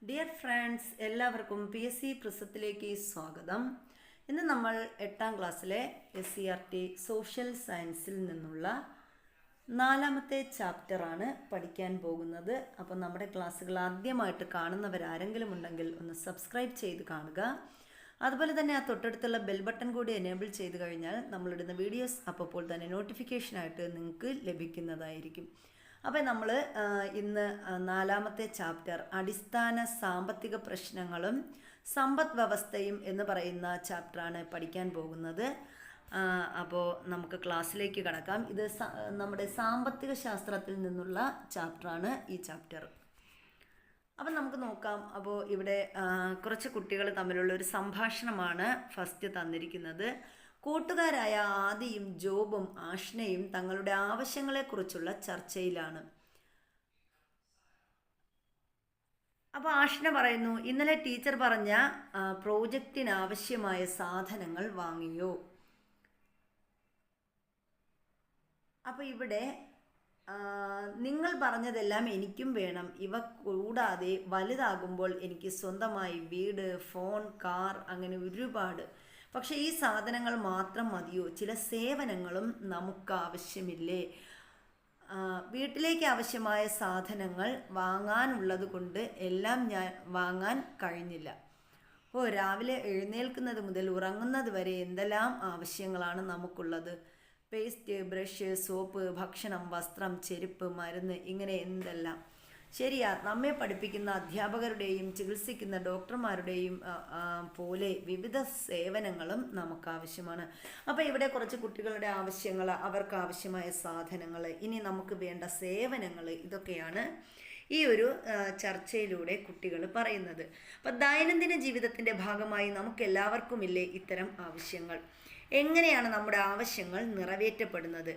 Dear friends, എല്ലാവർക്കും PSC പ്രിസത്തിലേക്ക് സ്വാഗതം. ഇന്ന് നമ്മൾ 8ാം ക്ലാസ്സിലെ SCERT സോഷ്യൽ സയൻസിൽ നിന്നുള്ള 4ാമത്തെ ചാപ്റ്ററാണ് പഠിക്കാൻ പോകുന്നത്. അപ്പോൾ നമ്മുടെ ക്ലാസ്സുകൾ ആദ്യമായിട്ട് കാണുന്നവരാരെങ്കിലും ഉണ്ടെങ്കിൽ ഒന്ന് സബ്സ്ക്രൈബ് ചെയ്ത് കാണുക. അതുപോലെ തന്നെ ആ തൊട്ടടുത്തുള്ള ബെൽ ബട്ടൺ കൂടി എനേബിൾ ചെയ്ത് കഴിഞ്ഞാൽ നമ്മളിടുന്ന വീഡിയോസ് അപ്പോൾ തന്നെ നോട്ടിഫിക്കേഷനായിട്ട് നിങ്ങൾക്ക് ലഭിക്കുന്നതായിരിക്കും. അപ്പോൾ നമ്മൾ ഇന്ന് 4ാമത്തെ ചാപ്റ്റർ അടിസ്ഥാന സാമ്പത്തിക പ്രശ്നങ്ങളും സമ്പദ് വ്യവസ്ഥയും എന്ന് പറയുന്ന ചാപ്റ്ററാണ് പഠിക്കാൻ പോകുന്നത്. അപ്പോൾ നമുക്ക് ക്ലാസ്സിലേക്ക് കടക്കാം. ഇത് നമ്മുടെ സാമ്പത്തിക ശാസ്ത്രത്തിൽ നിന്നുള്ള ചാപ്റ്ററാണ് ഈ ചാപ്റ്റർ. അപ്പം നമുക്ക് നോക്കാം. അപ്പോൾ ഇവിടെ കുറച്ച് കുട്ടികൾ തമ്മിലുള്ള ഒരു സംഭാഷണമാണ് ഫസ്റ്റ് തന്നിരിക്കുന്നത്. കൂട്ടുകാരായ ആദിയും ജോബും ആഷ്നയും തങ്ങളുടെ ആവശ്യങ്ങളെക്കുറിച്ചുള്ള ചർച്ചയിലാണ്. അപ്പോൾ ആഷ്ന പറയുന്നു, ഇന്നലെ ടീച്ചർ പറഞ്ഞ പ്രോജക്റ്റിനാവശ്യമായ സാധനങ്ങൾ വാങ്ങിയോ? അപ്പോൾ ഇവിടെ നിങ്ങൾ പറഞ്ഞതെല്ലാം എനിക്കും വേണം. ഇവ കൂടാതെ വലുതാകുമ്പോൾ എനിക്ക് സ്വന്തമായി വീട്, ഫോൺ, കാർ, അങ്ങനെ ഒരുപാട്. പക്ഷേ ഈ സാധനങ്ങൾ മാത്രം മതിയോ? ചില സേവനങ്ങളും നമുക്ക് ആവശ്യമില്ലേ? വീട്ടിലേക്ക് ആവശ്യമായ സാധനങ്ങൾ വാങ്ങാനുള്ളത് കൊണ്ട് എല്ലാം ഞാൻ വാങ്ങാൻ കഴിഞ്ഞില്ല. രാവിലെ എഴുന്നേൽക്കുന്നത് മുതൽ ഉറങ്ങുന്നത് വരെ എന്തെല്ലാം ആവശ്യങ്ങളാണ് നമുക്കുള്ളത്. പേസ്റ്റ്, ബ്രഷ്, സോപ്പ്, ഭക്ഷണം, വസ്ത്രം, ചെരുപ്പ്, മരുന്ന്, ഇങ്ങനെ എന്തെല്ലാം. ശരിയാ, നമ്മെ പഠിപ്പിക്കുന്ന അധ്യാപകരുടെയും ചികിത്സിക്കുന്ന ഡോക്ടർമാരുടെയും പോലെ വിവിധ സേവനങ്ങളും നമുക്ക് ആവശ്യമാണ്. അപ്പോൾ ഇവിടെ കുറച്ച് കുട്ടികളുടെ ആവശ്യങ്ങൾ, അവർക്ക് ആവശ്യമായ സാധനങ്ങൾ, ഇനി നമുക്ക് വേണ്ട സേവനങ്ങൾ, ഇതൊക്കെയാണ് ഈ ഒരു ചർച്ചയിലൂടെ കുട്ടികൾ പറയുന്നത്. അപ്പം ദൈനംദിന ജീവിതത്തിൻ്റെ ഭാഗമായി നമുക്ക് എല്ലാവർക്കുമില്ലേ ഇത്തരം ആവശ്യങ്ങൾ? എങ്ങനെയാണ് നമ്മുടെ ആവശ്യങ്ങൾ നിറവേറ്റപ്പെടുന്നത്?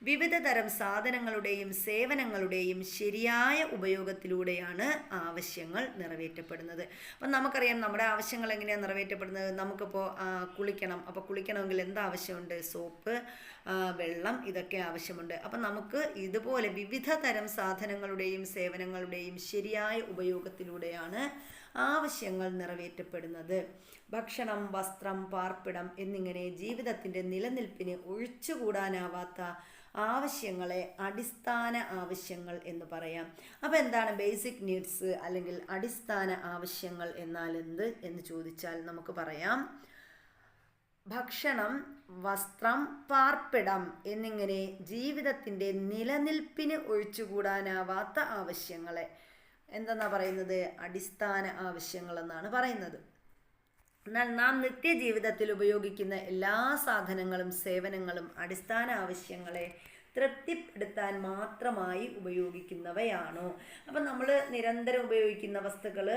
വിവിധ തരം സാധനങ്ങളുടെയും സേവനങ്ങളുടെയും ശരിയായ ഉപയോഗത്തിലൂടെയാണ് ആവശ്യങ്ങൾ നിറവേറ്റപ്പെടുന്നത്. അപ്പം നമുക്കറിയാം നമ്മുടെ ആവശ്യങ്ങൾ എങ്ങനെയാണ് നിറവേറ്റപ്പെടുന്നത്. നമുക്കിപ്പോൾ കുളിക്കണം. അപ്പോൾ കുളിക്കണമെങ്കിൽ എന്താവശ്യമുണ്ട്? സോപ്പ്, വെള്ളം, ഇതൊക്കെ ആവശ്യമുണ്ട്. അപ്പം നമുക്ക് ഇതുപോലെ വിവിധ തരം സാധനങ്ങളുടെയും സേവനങ്ങളുടെയും ശരിയായ ഉപയോഗത്തിലൂടെയാണ് ആവശ്യങ്ങൾ നിറവേറ്റപ്പെടുന്നത്. ഭക്ഷണം, വസ്ത്രം, പാർപ്പിടം എന്നിങ്ങനെ ജീവിതത്തിൻ്റെ നിലനിൽപ്പിന് ഒഴിച്ചുകൂടാനാവാത്ത ആവശ്യങ്ങളെ അടിസ്ഥാന ആവശ്യങ്ങൾ എന്ന് പറയാം. അപ്പോൾ എന്താണ് ബേസിക് നീഡ്സ് അല്ലെങ്കിൽ അടിസ്ഥാന ആവശ്യങ്ങൾ എന്നാൽ എന്ത് എന്ന് ചോദിച്ചാൽ നമുക്ക് പറയാം, ഭക്ഷണം, വസ്ത്രം, പാർപ്പിടം എന്നിങ്ങനെ ജീവിതത്തിൻ്റെ നിലനിൽപ്പിന് ഒഴിച്ചുകൂടാനാവാത്ത ആവശ്യങ്ങളെ എന്തെന്നാ പറയുന്നത്? അടിസ്ഥാന ആവശ്യങ്ങൾ എന്നാണ് പറയുന്നത്. എന്നാൽ നാം നിത്യജീവിതത്തിൽ ഉപയോഗിക്കുന്ന എല്ലാ സാധനങ്ങളും സേവനങ്ങളും അടിസ്ഥാന ആവശ്യങ്ങളെ തൃപ്തിപ്പെടുത്താൻ മാത്രമായി ഉപയോഗിക്കുന്നവയാണോ? അപ്പം നമ്മൾ നിരന്തരം ഉപയോഗിക്കുന്ന വസ്തുക്കൾ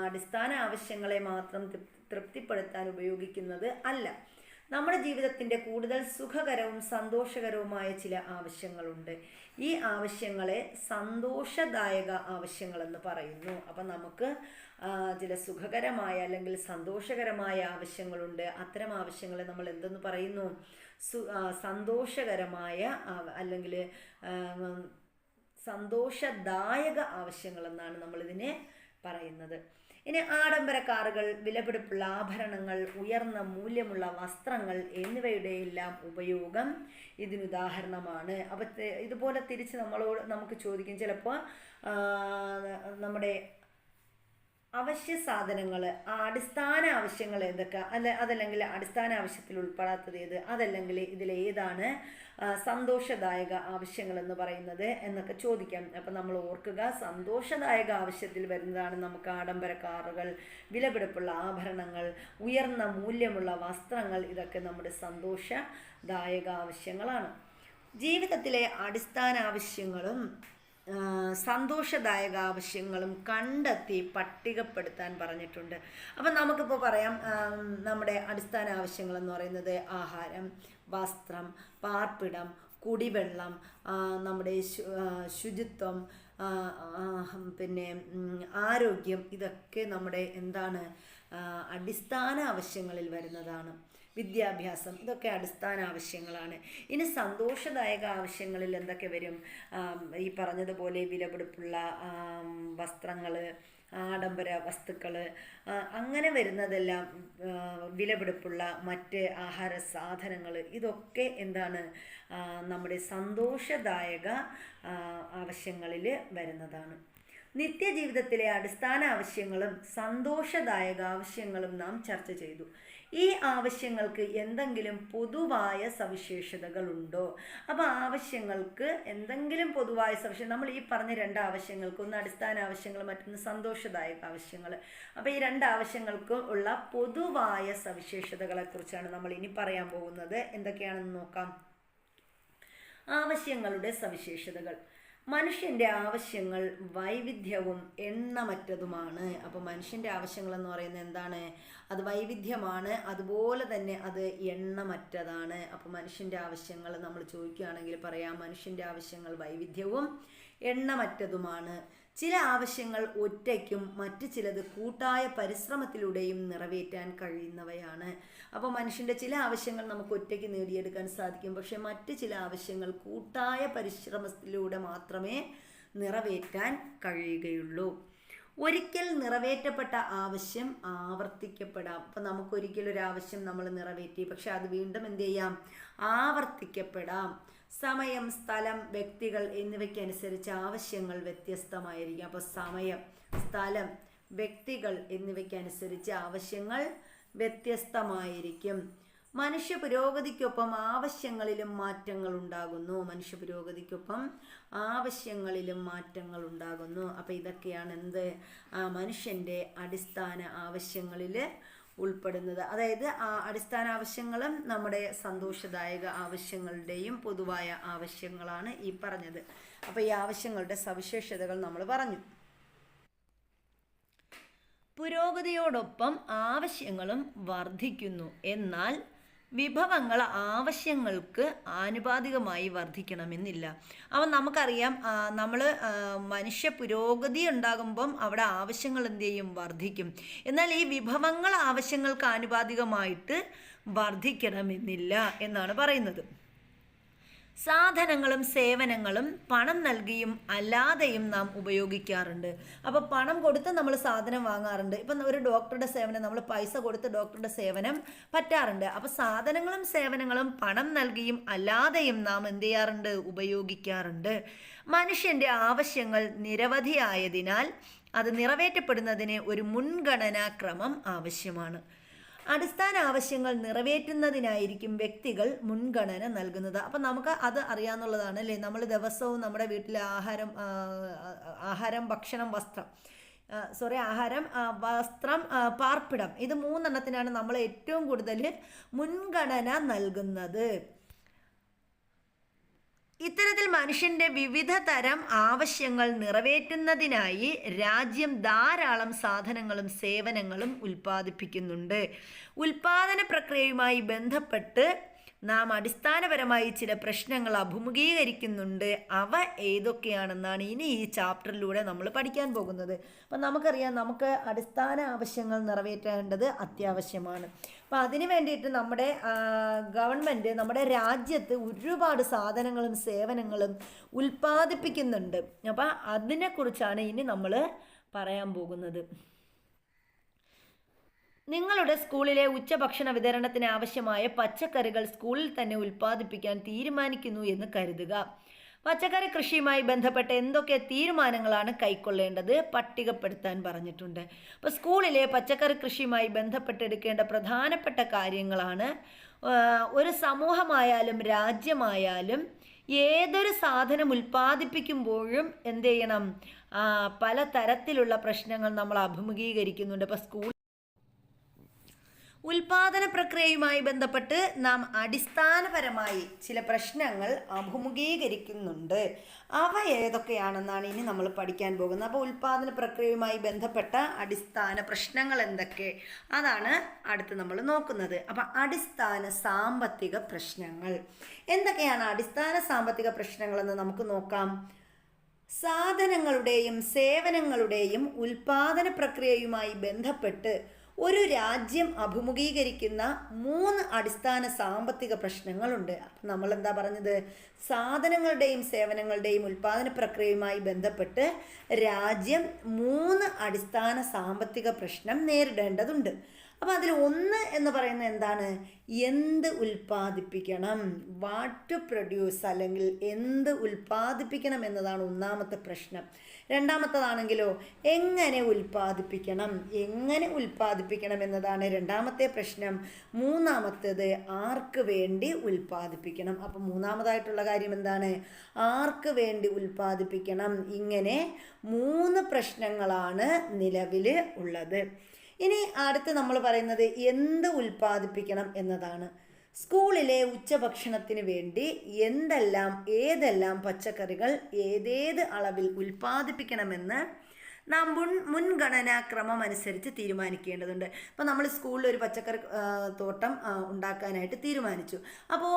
അടിസ്ഥാന ആവശ്യങ്ങളെ മാത്രം തൃപ്തിപ്പെടുത്താൻ ഉപയോഗിക്കുന്നത് അല്ല. നമ്മുടെ ജീവിതത്തിൻ്റെ കൂടുതൽ സുഖകരവും സന്തോഷകരവുമായ ചില ആവശ്യങ്ങളുണ്ട്. ഈ ആവശ്യങ്ങളെ സന്തോഷദായക ആവശ്യങ്ങളെന്ന് പറയുന്നു. അപ്പം നമുക്ക് ചില സുഖകരമായ അല്ലെങ്കിൽ സന്തോഷകരമായ ആവശ്യങ്ങളുണ്ട്. അത്തരം ആവശ്യങ്ങളെ നമ്മൾ എന്തെന്ന് പറയുന്നു? സന്തോഷകരമായ അല്ലെങ്കിൽ സന്തോഷദായക ആവശ്യങ്ങളെന്നാണ് നമ്മളിതിനെ പറയുന്നത്. ഇനി ആഡംബര കാറുകൾ, വിലപിടിപ്പുള്ള ആഭരണങ്ങൾ, ഉയർന്ന മൂല്യമുള്ള വസ്ത്രങ്ങൾ എന്നിവയുടെ എല്ലാം ഉപയോഗം ഇതിനുദാഹരണമാണ്. അപ്പം ഇതുപോലെ തിരിച്ച് നമുക്ക് ചോദിക്കും ചിലപ്പോൾ നമ്മുടെ അവശ്യ സാധനങ്ങൾ, അടിസ്ഥാന ആവശ്യങ്ങൾ എന്തൊക്കെ, അതല്ലെങ്കിൽ അടിസ്ഥാന ആവശ്യത്തിൽ ഉൾപ്പെടാത്തത് ഏത്, അതല്ലെങ്കിൽ ഇതിലേതാണ് സന്തോഷദായക ആവശ്യങ്ങൾ എന്ന് പറയുന്നത് എന്നൊക്കെ ചോദിക്കാം. അപ്പം നമ്മൾ ഓർക്കുക, സന്തോഷദായക ആവശ്യത്തിൽ വരുന്നതാണ് നമുക്ക് ആഡംബര കാറുകൾ, വിലപിടിപ്പുള്ള ആഭരണങ്ങൾ, ഉയർന്ന മൂല്യമുള്ള വസ്ത്രങ്ങൾ. ഇതൊക്കെ നമ്മുടെ സന്തോഷദായക ആവശ്യങ്ങളാണ്. ജീവിതത്തിലെ അടിസ്ഥാന ആവശ്യങ്ങളും സന്തോഷദായക ആവശ്യങ്ങളും കണ്ടെത്തി പട്ടികപ്പെടുത്താൻ പറഞ്ഞിട്ടുണ്ട്. അപ്പം നമുക്കിപ്പോൾ പറയാം, നമ്മുടെ അടിസ്ഥാന ആവശ്യങ്ങൾ എന്ന് പറയുന്നത് ആഹാരം, വസ്ത്രം, പാർപ്പിടം, കുടിവെള്ളം, നമ്മുടെ ശുചിത്വം, പിന്നെ ആരോഗ്യം, ഇതൊക്കെ നമ്മുടെ എന്താണ് അടിസ്ഥാന ആവശ്യങ്ങളിൽ വരുന്നതാണ്. വിദ്യാഭ്യാസം, ഇതൊക്കെ അടിസ്ഥാന ആവശ്യങ്ങളാണ്. ഇനി സന്തോഷദായക ആവശ്യങ്ങളിൽ എന്തൊക്കെ വരും? ഈ പറഞ്ഞതുപോലെ വിലപിടിപ്പുള്ള വസ്ത്രങ്ങൾ, ആഡംബര വസ്തുക്കൾ, അങ്ങനെ വരുന്നതെല്ലാം, വിലപിടിപ്പുള്ള മറ്റ് ആഹാര സാധനങ്ങൾ, ഇതൊക്കെ എന്താണ്? നമ്മുടെ സന്തോഷദായക ആവശ്യങ്ങളിൽ വരുന്നതാണ്. നിത്യജീവിതത്തിലെ അടിസ്ഥാന ആവശ്യങ്ങളും സന്തോഷദായക ആവശ്യങ്ങളും നാം ചർച്ച ചെയ്തു. ഈ ആവശ്യങ്ങൾക്ക് എന്തെങ്കിലും പൊതുവായ സവിശേഷതകളുണ്ടോ? അപ്പോൾ ആവശ്യങ്ങൾക്ക് എന്തെങ്കിലും പൊതുവായ സവിശേഷത, നമ്മൾ ഈ പറഞ്ഞ രണ്ട് ആവശ്യങ്ങൾക്ക്, ഒന്ന് അടിസ്ഥാന ആവശ്യങ്ങൾ, മറ്റൊന്ന് സന്തോഷദായക ആവശ്യങ്ങൾ. അപ്പോൾ ഈ രണ്ട് ആവശ്യങ്ങൾക്ക് ഉള്ള പൊതുവായ സവിശേഷതകളെക്കുറിച്ചാണ് നമ്മൾ ഇനി പറയാൻ പോകുന്നത്. എന്തൊക്കെയാണെന്ന് നോക്കാം. ആവശ്യങ്ങളുടെ സവിശേഷതകൾ. മനുഷ്യൻ്റെ ആവശ്യങ്ങൾ വൈവിധ്യവും എണ്ണമറ്റതുമാണ്. അപ്പോൾ മനുഷ്യൻ്റെ ആവശ്യങ്ങൾ എന്ന് പറയുന്നത് എന്താണ്? അത് വൈവിധ്യമാണ്, അതുപോലെ തന്നെ അത് എണ്ണമറ്റതാണ്. അപ്പോൾ മനുഷ്യൻ്റെ ആവശ്യങ്ങൾ നമ്മൾ ചോദിക്കുകയാണെങ്കിൽ പറയാം, മനുഷ്യൻ്റെ ആവശ്യങ്ങൾ വൈവിധ്യവും എണ്ണമറ്റതുമാണ്. ചില ആവശ്യങ്ങൾ ഒറ്റയ്ക്കും മറ്റു ചിലത് കൂട്ടായ പരിശ്രമത്തിലൂടെയും നിറവേറ്റാൻ കഴിയുന്നവയാണ്. അപ്പോൾ മനുഷ്യൻ്റെ ചില ആവശ്യങ്ങൾ നമുക്ക് ഒറ്റയ്ക്ക് നേടിയെടുക്കാൻ സാധിക്കും, പക്ഷെ മറ്റ് ചില ആവശ്യങ്ങൾ കൂട്ടായ പരിശ്രമത്തിലൂടെ മാത്രമേ നിറവേറ്റാൻ കഴിയുകയുള്ളൂ. ഒരിക്കൽ നിറവേറ്റപ്പെട്ട ആവശ്യം ആവർത്തിക്കപ്പെടാം. അപ്പം നമുക്കൊരിക്കലൊരു ആവശ്യം നമ്മൾ നിറവേറ്റി, പക്ഷെ അത് വീണ്ടും എന്ത് ചെയ്യാം? ആവർത്തിക്കപ്പെടാം. സമയം, സ്ഥലം, വ്യക്തികൾ എന്നിവയ്ക്കനുസരിച്ച് ആവശ്യങ്ങൾ വ്യത്യസ്തമായിരിക്കും. അപ്പോൾ സമയം, സ്ഥലം, വ്യക്തികൾ എന്നിവയ്ക്കനുസരിച്ച് ആവശ്യങ്ങൾ വ്യത്യസ്തമായിരിക്കും. മനുഷ്യ പുരോഗതിക്കൊപ്പം ആവശ്യങ്ങളിലും മാറ്റങ്ങൾ ഉണ്ടാകുന്നു. മനുഷ്യ പുരോഗതിക്കൊപ്പം ആവശ്യങ്ങളിലും മാറ്റങ്ങൾ ഉണ്ടാകുന്നു. അപ്പോൾ ഇതൊക്കെയാണ് എന്ത്? മനുഷ്യൻ്റെ അടിസ്ഥാന ആവശ്യങ്ങളിൽ ഉൾപ്പെടുന്നത്. അതായത് അടിസ്ഥാന ആവശ്യങ്ങളും നമ്മുടെ സന്തോഷദായക ആവശ്യങ്ങളുടെയും പൊതുവായ ആവശ്യങ്ങളാണ് ഈ പറഞ്ഞത്. അപ്പോൾ ഈ ആവശ്യങ്ങളുടെ സവിശേഷതകൾ നമ്മൾ പറഞ്ഞു. പുരോഗതിയോടൊപ്പം ആവശ്യങ്ങളും വർദ്ധിക്കുന്നു. എന്നാൽ വിഭവങ്ങൾ ആവശ്യങ്ങൾക്ക് ആനുപാതികമായി വർദ്ധിക്കണമെന്നില്ല. അപ്പം നമുക്കറിയാം, നമ്മൾ മനുഷ്യ പുരോഗതി ഉണ്ടാകുമ്പം അവിടെ ആവശ്യങ്ങൾ എന്ത് ചെയ്യും? വർദ്ധിക്കും. എന്നാൽ ഈ വിഭവങ്ങൾ ആവശ്യങ്ങൾക്ക് ആനുപാതികമായിട്ട് വർദ്ധിക്കണമെന്നില്ല എന്നാണ് പറയുന്നത്. സാധനങ്ങളും സേവനങ്ങളും പണം നൽകിയും അല്ലാതെയും നാം ഉപയോഗിക്കാറുണ്ട്. അപ്പോൾ പണം കൊടുത്ത് നമ്മൾ സാധനം വാങ്ങാറുണ്ട്. ഇപ്പം ഒരു ഡോക്ടറുടെ സേവനം നമ്മൾ പൈസ കൊടുത്ത് ഡോക്ടറുടെ സേവനം പറ്റാറുണ്ട്. അപ്പോൾ സാധനങ്ങളും സേവനങ്ങളും പണം നൽകിയും അല്ലാതെയും നാം എന്ത് ചെയ്യാറുണ്ട്? ഉപയോഗിക്കാറുണ്ട്. മനുഷ്യൻ്റെ ആവശ്യങ്ങൾ നിരവധിയായതിനാൽ അത് നിറവേറ്റപ്പെടുന്നതിന് ഒരു മുൻഗണനാക്രമം ആവശ്യമാണ്. അടിസ്ഥാന ആവശ്യങ്ങൾ നിറവേറ്റുന്നതിനായിരിക്കും വ്യക്തികൾ മുൻഗണന നൽകുന്നത്. അപ്പം നമുക്ക് അത് അറിയാവുന്നതാണ് അല്ലേ? നമ്മൾ ദിവസവും നമ്മുടെ വീട്ടിലെ ആഹാരം, ഭക്ഷണം, വസ്ത്രം, പാർപ്പിടം, ഇത് മൂന്നെണ്ണത്തിനാണ് നമ്മൾ ഏറ്റവും കൂടുതൽ മുൻഗണന നൽകുന്നത്. ഇത്തരത്തിൽ മനുഷ്യൻ്റെ വിവിധ തരം ആവശ്യങ്ങൾ നിറവേറ്റുന്നതിനായി രാജ്യം ധാരാളം സാധനങ്ങളും സേവനങ്ങളും ഉൽപ്പാദിപ്പിക്കുന്നുണ്ട്. ഉൽപാദന പ്രക്രിയയുമായി ബന്ധപ്പെട്ട് നാം അടിസ്ഥാനപരമായി ചില പ്രശ്നങ്ങൾ അഭിമുഖീകരിക്കുന്നുണ്ട്. അവ ഏതൊക്കെയാണെന്നാണ് ഇനി ഈ ചാപ്റ്ററിലൂടെ നമ്മൾ പഠിക്കാൻ പോകുന്നത്. അപ്പം നമുക്കറിയാം, നമുക്ക് അടിസ്ഥാന ആവശ്യങ്ങൾ നിറവേറ്റേണ്ടത് അത്യാവശ്യമാണ്. അപ്പം അതിന് വേണ്ടിയിട്ട് നമ്മുടെ ഗവൺമെൻറ്, നമ്മുടെ രാജ്യത്ത് ഒരുപാട് സാധനങ്ങളും സേവനങ്ങളും ഉൽപ്പാദിപ്പിക്കുന്നുണ്ട്. അപ്പം അതിനെക്കുറിച്ചാണ് ഇനി നമ്മൾ പറയാൻ പോകുന്നത്. നിങ്ങളുടെ സ്കൂളിലെ ഉച്ചഭക്ഷണ വിതരണത്തിന് ആവശ്യമായ പച്ചക്കറികൾ സ്കൂളിൽ തന്നെ ഉൽപ്പാദിപ്പിക്കാൻ തീരുമാനിക്കുന്നു എന്ന് കരുതുക. പച്ചക്കറി കൃഷിയുമായി ബന്ധപ്പെട്ട എന്തൊക്കെ തീരുമാനങ്ങളാണ് കൈക്കൊള്ളേണ്ടത്? പട്ടികപ്പെടുത്താൻ പറഞ്ഞിട്ടുണ്ട്. അപ്പോൾ സ്കൂളിലെ പച്ചക്കറി കൃഷിയുമായി ബന്ധപ്പെട്ടെടുക്കേണ്ട പ്രധാനപ്പെട്ട കാര്യങ്ങളാണ്, ഒരു സമൂഹമായാലും രാജ്യമായാലും ഏതൊരു സാധനം ഉൽപ്പാദിപ്പിക്കുമ്പോഴും എന്ത് ചെയ്യണം? പല തരത്തിലുള്ള പ്രശ്നങ്ങൾ നമ്മൾ അഭിമുഖീകരിക്കുന്നുണ്ട്. അപ്പോൾ സ്കൂൾ ഉൽപാദന പ്രക്രിയയുമായി ബന്ധപ്പെട്ട് നാം അടിസ്ഥാനപരമായി ചില പ്രശ്നങ്ങൾ അഭിമുഖീകരിക്കുന്നുണ്ട്. അവ ഏതൊക്കെയാണെന്നാണ് ഇനി നമ്മൾ പഠിക്കാൻ പോകുന്നത്. അപ്പോൾ ഉൽപാദന പ്രക്രിയയുമായി ബന്ധപ്പെട്ട അടിസ്ഥാന പ്രശ്നങ്ങൾ എന്തൊക്കെ, അതാണ് അടുത്ത് നമ്മൾ നോക്കുന്നത്. അപ്പം അടിസ്ഥാന സാമ്പത്തിക പ്രശ്നങ്ങൾ എന്തൊക്കെയാണ്? അടിസ്ഥാന സാമ്പത്തിക പ്രശ്നങ്ങളെന്ന് നമുക്ക് നോക്കാം. സാധനങ്ങളുടെയും സേവനങ്ങളുടെയും ഉൽപാദന പ്രക്രിയയുമായി ബന്ധപ്പെട്ട് ഒരു രാജ്യം അഭിമുഖീകരിക്കുന്ന 3 അടിസ്ഥാന സാമ്പത്തിക പ്രശ്നങ്ങളുണ്ട്. അപ്പം നമ്മൾ എന്താ പറഞ്ഞത്? സാധനങ്ങളുടെയും സേവനങ്ങളുടെയും ഉൽപ്പാദന പ്രക്രിയയുമായി ബന്ധപ്പെട്ട് രാജ്യം 3 അടിസ്ഥാന സാമ്പത്തിക പ്രശ്നം നേരിടേണ്ടതുണ്ട്. അപ്പോൾ അതിൽ ഒന്ന് എന്ന് പറയുന്നത് എന്താണ്? എന്ത് ഉൽപ്പാദിപ്പിക്കണം, വാട്ട് ടു പ്രൊഡ്യൂസ്, അല്ലെങ്കിൽ എന്ത് ഉൽപ്പാദിപ്പിക്കണം എന്നതാണ് ഒന്നാമത്തെ പ്രശ്നം. രണ്ടാമത്തതാണെങ്കിലോ എങ്ങനെ ഉൽപ്പാദിപ്പിക്കണം എന്നതാണ് രണ്ടാമത്തെ പ്രശ്നം. മൂന്നാമത്തേത് ആർക്ക് വേണ്ടി ഉൽപ്പാദിപ്പിക്കണം. അപ്പം മൂന്നാമതായിട്ടുള്ള കാര്യം എന്താണ്? ആർക്ക് വേണ്ടി ഉൽപ്പാദിപ്പിക്കണം. ഇങ്ങനെ 3 പ്രശ്നങ്ങളാണ് നിലവിൽ ഉള്ളത്. ഇനി അടുത്ത് നമ്മൾ പറയുന്നത് എന്ത് ഉൽപ്പാദിപ്പിക്കണം എന്നതാണ്. സ്കൂളിലെ ഉച്ചഭക്ഷണത്തിന് വേണ്ടി ഏതെല്ലാം പച്ചക്കറികൾ ഏതേത് അളവിൽ ഉൽപ്പാദിപ്പിക്കണമെന്ന് നാം മുൻഗണനാക്രമം അനുസരിച്ച് തീരുമാനിക്കേണ്ടതുണ്ട്. അപ്പോൾ നമ്മൾ സ്കൂളിൽ ഒരു പച്ചക്കറി തോട്ടം ഉണ്ടാക്കാനായിട്ട് തീരുമാനിച്ചു. അപ്പോൾ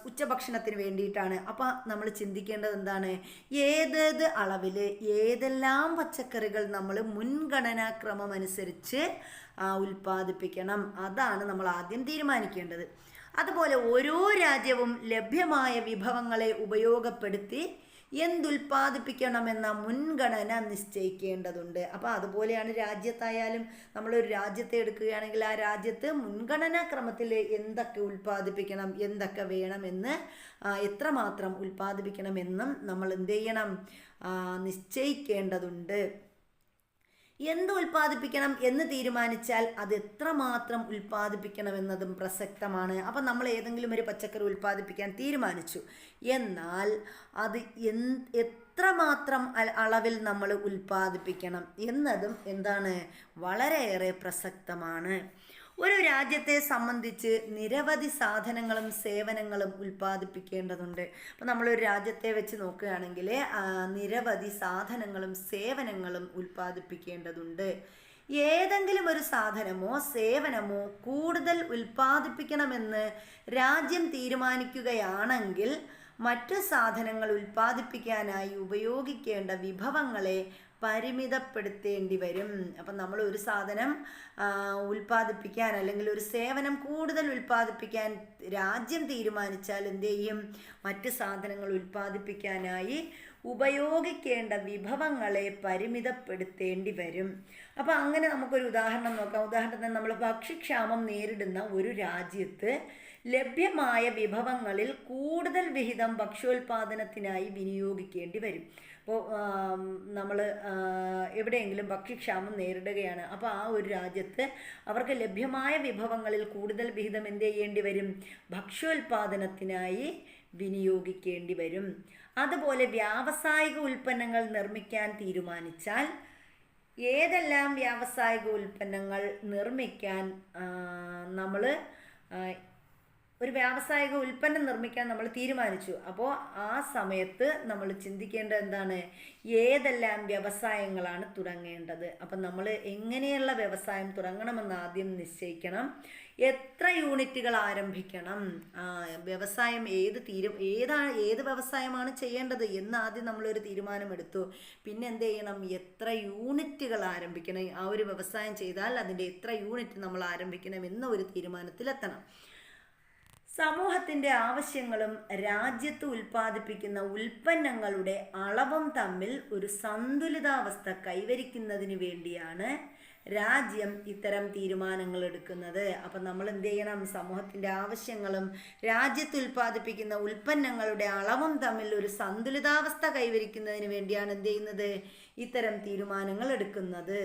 ഉച്ചഭക്ഷണത്തിന് വേണ്ടിയിട്ടാണ്. അപ്പോൾ നമ്മൾ ചിന്തിക്കേണ്ടത് എന്താണ്? ഏതേത് അളവിൽ ഏതെല്ലാം പച്ചക്കറികൾ നമ്മൾ മുൻഗണനാക്രമം അനുസരിച്ച് ഉൽപ്പാദിപ്പിക്കണം, അതാണ് നമ്മൾ ആദ്യം തീരുമാനിക്കേണ്ടത്. അതുപോലെ ഓരോ രാജ്യവും ലഭ്യമായ വിഭവങ്ങളെ ഉപയോഗപ്പെടുത്തി എന്തുൽപ്പാദിപ്പിക്കണമെന്ന മുൻഗണന നിശ്ചയിക്കേണ്ടതുണ്ട്. അപ്പോൾ അതുപോലെയാണ് രാജ്യത്തായാലും നമ്മളൊരു രാജ്യത്തെ എടുക്കുകയാണെങ്കിൽ ആ രാജ്യത്ത് മുൻഗണനാ ക്രമത്തിൽ എന്തൊക്കെ ഉൽപ്പാദിപ്പിക്കണം, എന്തൊക്കെ വേണമെന്ന്, എത്രമാത്രം ഉൽപ്പാദിപ്പിക്കണമെന്നും നമ്മൾ എന്ത് ചെയ്യണം? നിശ്ചയിക്കേണ്ടതുണ്ട്. എന്ത് ഉൽപ്പാദിപ്പിക്കണം എന്ന് തീരുമാനിച്ചാൽ അത് എത്രമാത്രം ഉൽപ്പാദിപ്പിക്കണമെന്നതും പ്രസക്തമാണ്. അപ്പം നമ്മൾ ഏതെങ്കിലും ഒരു പച്ചക്കറി ഉൽപ്പാദിപ്പിക്കാൻ തീരുമാനിച്ചു, എന്നാൽ അത് എത്രമാത്രം അളവിൽ നമ്മൾ ഉൽപ്പാദിപ്പിക്കണം എന്നതും എന്താണ്? വളരെയേറെ പ്രസക്തമാണ്. ഒരു രാജ്യത്തെ സംബന്ധിച്ച് നിരവധി സാധനങ്ങളും സേവനങ്ങളും ഉൽപ്പാദിപ്പിക്കേണ്ടതുണ്ട്. അപ്പോൾ നമ്മളൊരു രാജ്യത്തെ വെച്ച് നോക്കുകയാണെങ്കിൽ നിരവധി സാധനങ്ങളും സേവനങ്ങളും ഉൽപ്പാദിപ്പിക്കേണ്ടതുണ്ട്. ഏതെങ്കിലും ഒരു സാധനമോ സേവനമോ കൂടുതൽ ഉൽപ്പാദിപ്പിക്കണമെന്ന് രാജ്യം തീരുമാനിക്കുകയാണെങ്കിൽ മറ്റു സാധനങ്ങൾ ഉൽപ്പാദിപ്പിക്കാനായി ഉപയോഗിക്കേണ്ട വിഭവങ്ങളെ പരിമിതപ്പെടുത്തേണ്ടി വരും. അപ്പം നമ്മൾ ഒരു സാധനം ഉൽപ്പാദിപ്പിക്കാൻ അല്ലെങ്കിൽ ഒരു സേവനം കൂടുതൽ ഉൽപ്പാദിപ്പിക്കാൻ രാജ്യം തീരുമാനിച്ചാൽ എന്ത് ചെയ്യും? മറ്റ് സാധനങ്ങൾ ഉൽപ്പാദിപ്പിക്കാനായി ഉപയോഗിക്കേണ്ട വിഭവങ്ങളെ പരിമിതപ്പെടുത്തേണ്ടി വരും. അപ്പോൾ അങ്ങനെ നമുക്കൊരു ഉദാഹരണം നോക്കാം. ഉദാഹരണത്തിന് നമ്മൾ ഭക്ഷ്യക്ഷാമം നേരിടുന്ന ഒരു രാജ്യത്ത് ലഭ്യമായ വിഭവങ്ങളിൽ കൂടുതൽ വിഹിതം ഭക്ഷ്യോൽപാദനത്തിനായി വിനിയോഗിക്കേണ്ടി വരും. അപ്പോൾ നമ്മൾ എവിടെയെങ്കിലും ഭക്ഷ്യക്ഷാമം നേരിടുകയാണ്. അപ്പോൾ ആ ഒരു രാജ്യത്ത് അവർക്ക് ലഭ്യമായ വിഭവങ്ങളിൽ കൂടുതൽ വിഹിതം എന്ത് ചെയ്യേണ്ടി വരും? ഭക്ഷ്യോൽപാദനത്തിനായി വിനിയോഗിക്കേണ്ടി വരും. അതുപോലെ വ്യാവസായിക ഉൽപ്പന്നങ്ങൾ നിർമ്മിക്കാൻ തീരുമാനിച്ചാൽ ഏതെല്ലാം വ്യാവസായിക ഉൽപ്പന്നങ്ങൾ നിർമ്മിക്കാൻ നമ്മൾ ഒരു വ്യാവസായിക ഉൽപ്പന്നം നിർമ്മിക്കാൻ നമ്മൾ തീരുമാനിച്ചു. അപ്പോൾ ആ സമയത്ത് നമ്മൾ ചിന്തിക്കേണ്ടത് എന്താണ്? ഏതെല്ലാം വ്യവസായങ്ങളാണ് തുടങ്ങേണ്ടത്. അപ്പം നമ്മൾ എങ്ങനെയുള്ള വ്യവസായം തുടങ്ങണമെന്ന് ആദ്യം നിശ്ചയിക്കണം. എത്ര യൂണിറ്റുകൾ ആരംഭിക്കണം, വ്യവസായം ഏത് വ്യവസായമാണ് ചെയ്യേണ്ടത് എന്ന് ആദ്യം നമ്മളൊരു തീരുമാനമെടുത്തു. പിന്നെ എന്ത് ചെയ്യണം? എത്ര യൂണിറ്റുകൾ ആരംഭിക്കണം, ആ ഒരു വ്യവസായം ചെയ്താൽ അതിൻ്റെ എത്ര യൂണിറ്റ് നമ്മൾ ആരംഭിക്കണം എന്ന ഒരു തീരുമാനത്തിലെത്തണം. സമൂഹത്തിൻ്റെ ആവശ്യങ്ങളും രാജ്യത്ത് ഉൽപ്പാദിപ്പിക്കുന്ന ഉൽപ്പന്നങ്ങളുടെ അളവും തമ്മിൽ ഒരു സന്തുലിതാവസ്ഥ കൈവരിക്കുന്നതിന് വേണ്ടിയാണ് രാജ്യം ഇത്തരം തീരുമാനങ്ങൾ എടുക്കുന്നത്. അപ്പം നമ്മൾ എന്ത് ചെയ്യണം? സമൂഹത്തിൻ്റെ ആവശ്യങ്ങളും രാജ്യത്ത് ഉൽപ്പാദിപ്പിക്കുന്ന ഉൽപ്പന്നങ്ങളുടെ അളവും തമ്മിൽ ഒരു സന്തുലിതാവസ്ഥ കൈവരിക്കുന്നതിന് വേണ്ടിയാണ് എന്ത് ചെയ്യുന്നത്? ഇത്തരം തീരുമാനങ്ങൾ എടുക്കുന്നത്.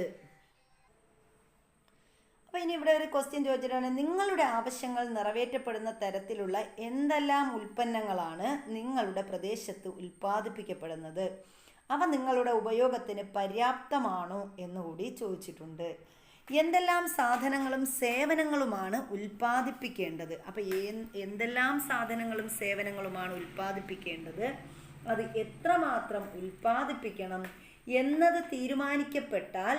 അപ്പോൾ ഇനി ഇവിടെ ഒരു ക്വസ്റ്റ്യൻ ചോദിച്ചിട്ടാണ്, നിങ്ങളുടെ ആവശ്യങ്ങൾ നിറവേറ്റപ്പെടുന്ന തരത്തിലുള്ള എന്തെല്ലാം ഉൽപ്പന്നങ്ങളാണ് നിങ്ങളുടെ പ്രദേശത്ത് ഉൽപ്പാദിപ്പിക്കപ്പെടുന്നത്? അവ നിങ്ങളുടെ ഉപയോഗത്തിന് പര്യാപ്തമാണോ എന്നുകൂടി ചോദിച്ചിട്ടുണ്ട്. എന്തെല്ലാം സാധനങ്ങളും സേവനങ്ങളുമാണ് ഉൽപ്പാദിപ്പിക്കേണ്ടത്? അപ്പോൾ എന്തെല്ലാം സാധനങ്ങളും സേവനങ്ങളുമാണ് ഉൽപ്പാദിപ്പിക്കേണ്ടത്, അത് എത്രമാത്രം ഉൽപ്പാദിപ്പിക്കണം എന്നത് തീരുമാനിക്കപ്പെട്ടാൽ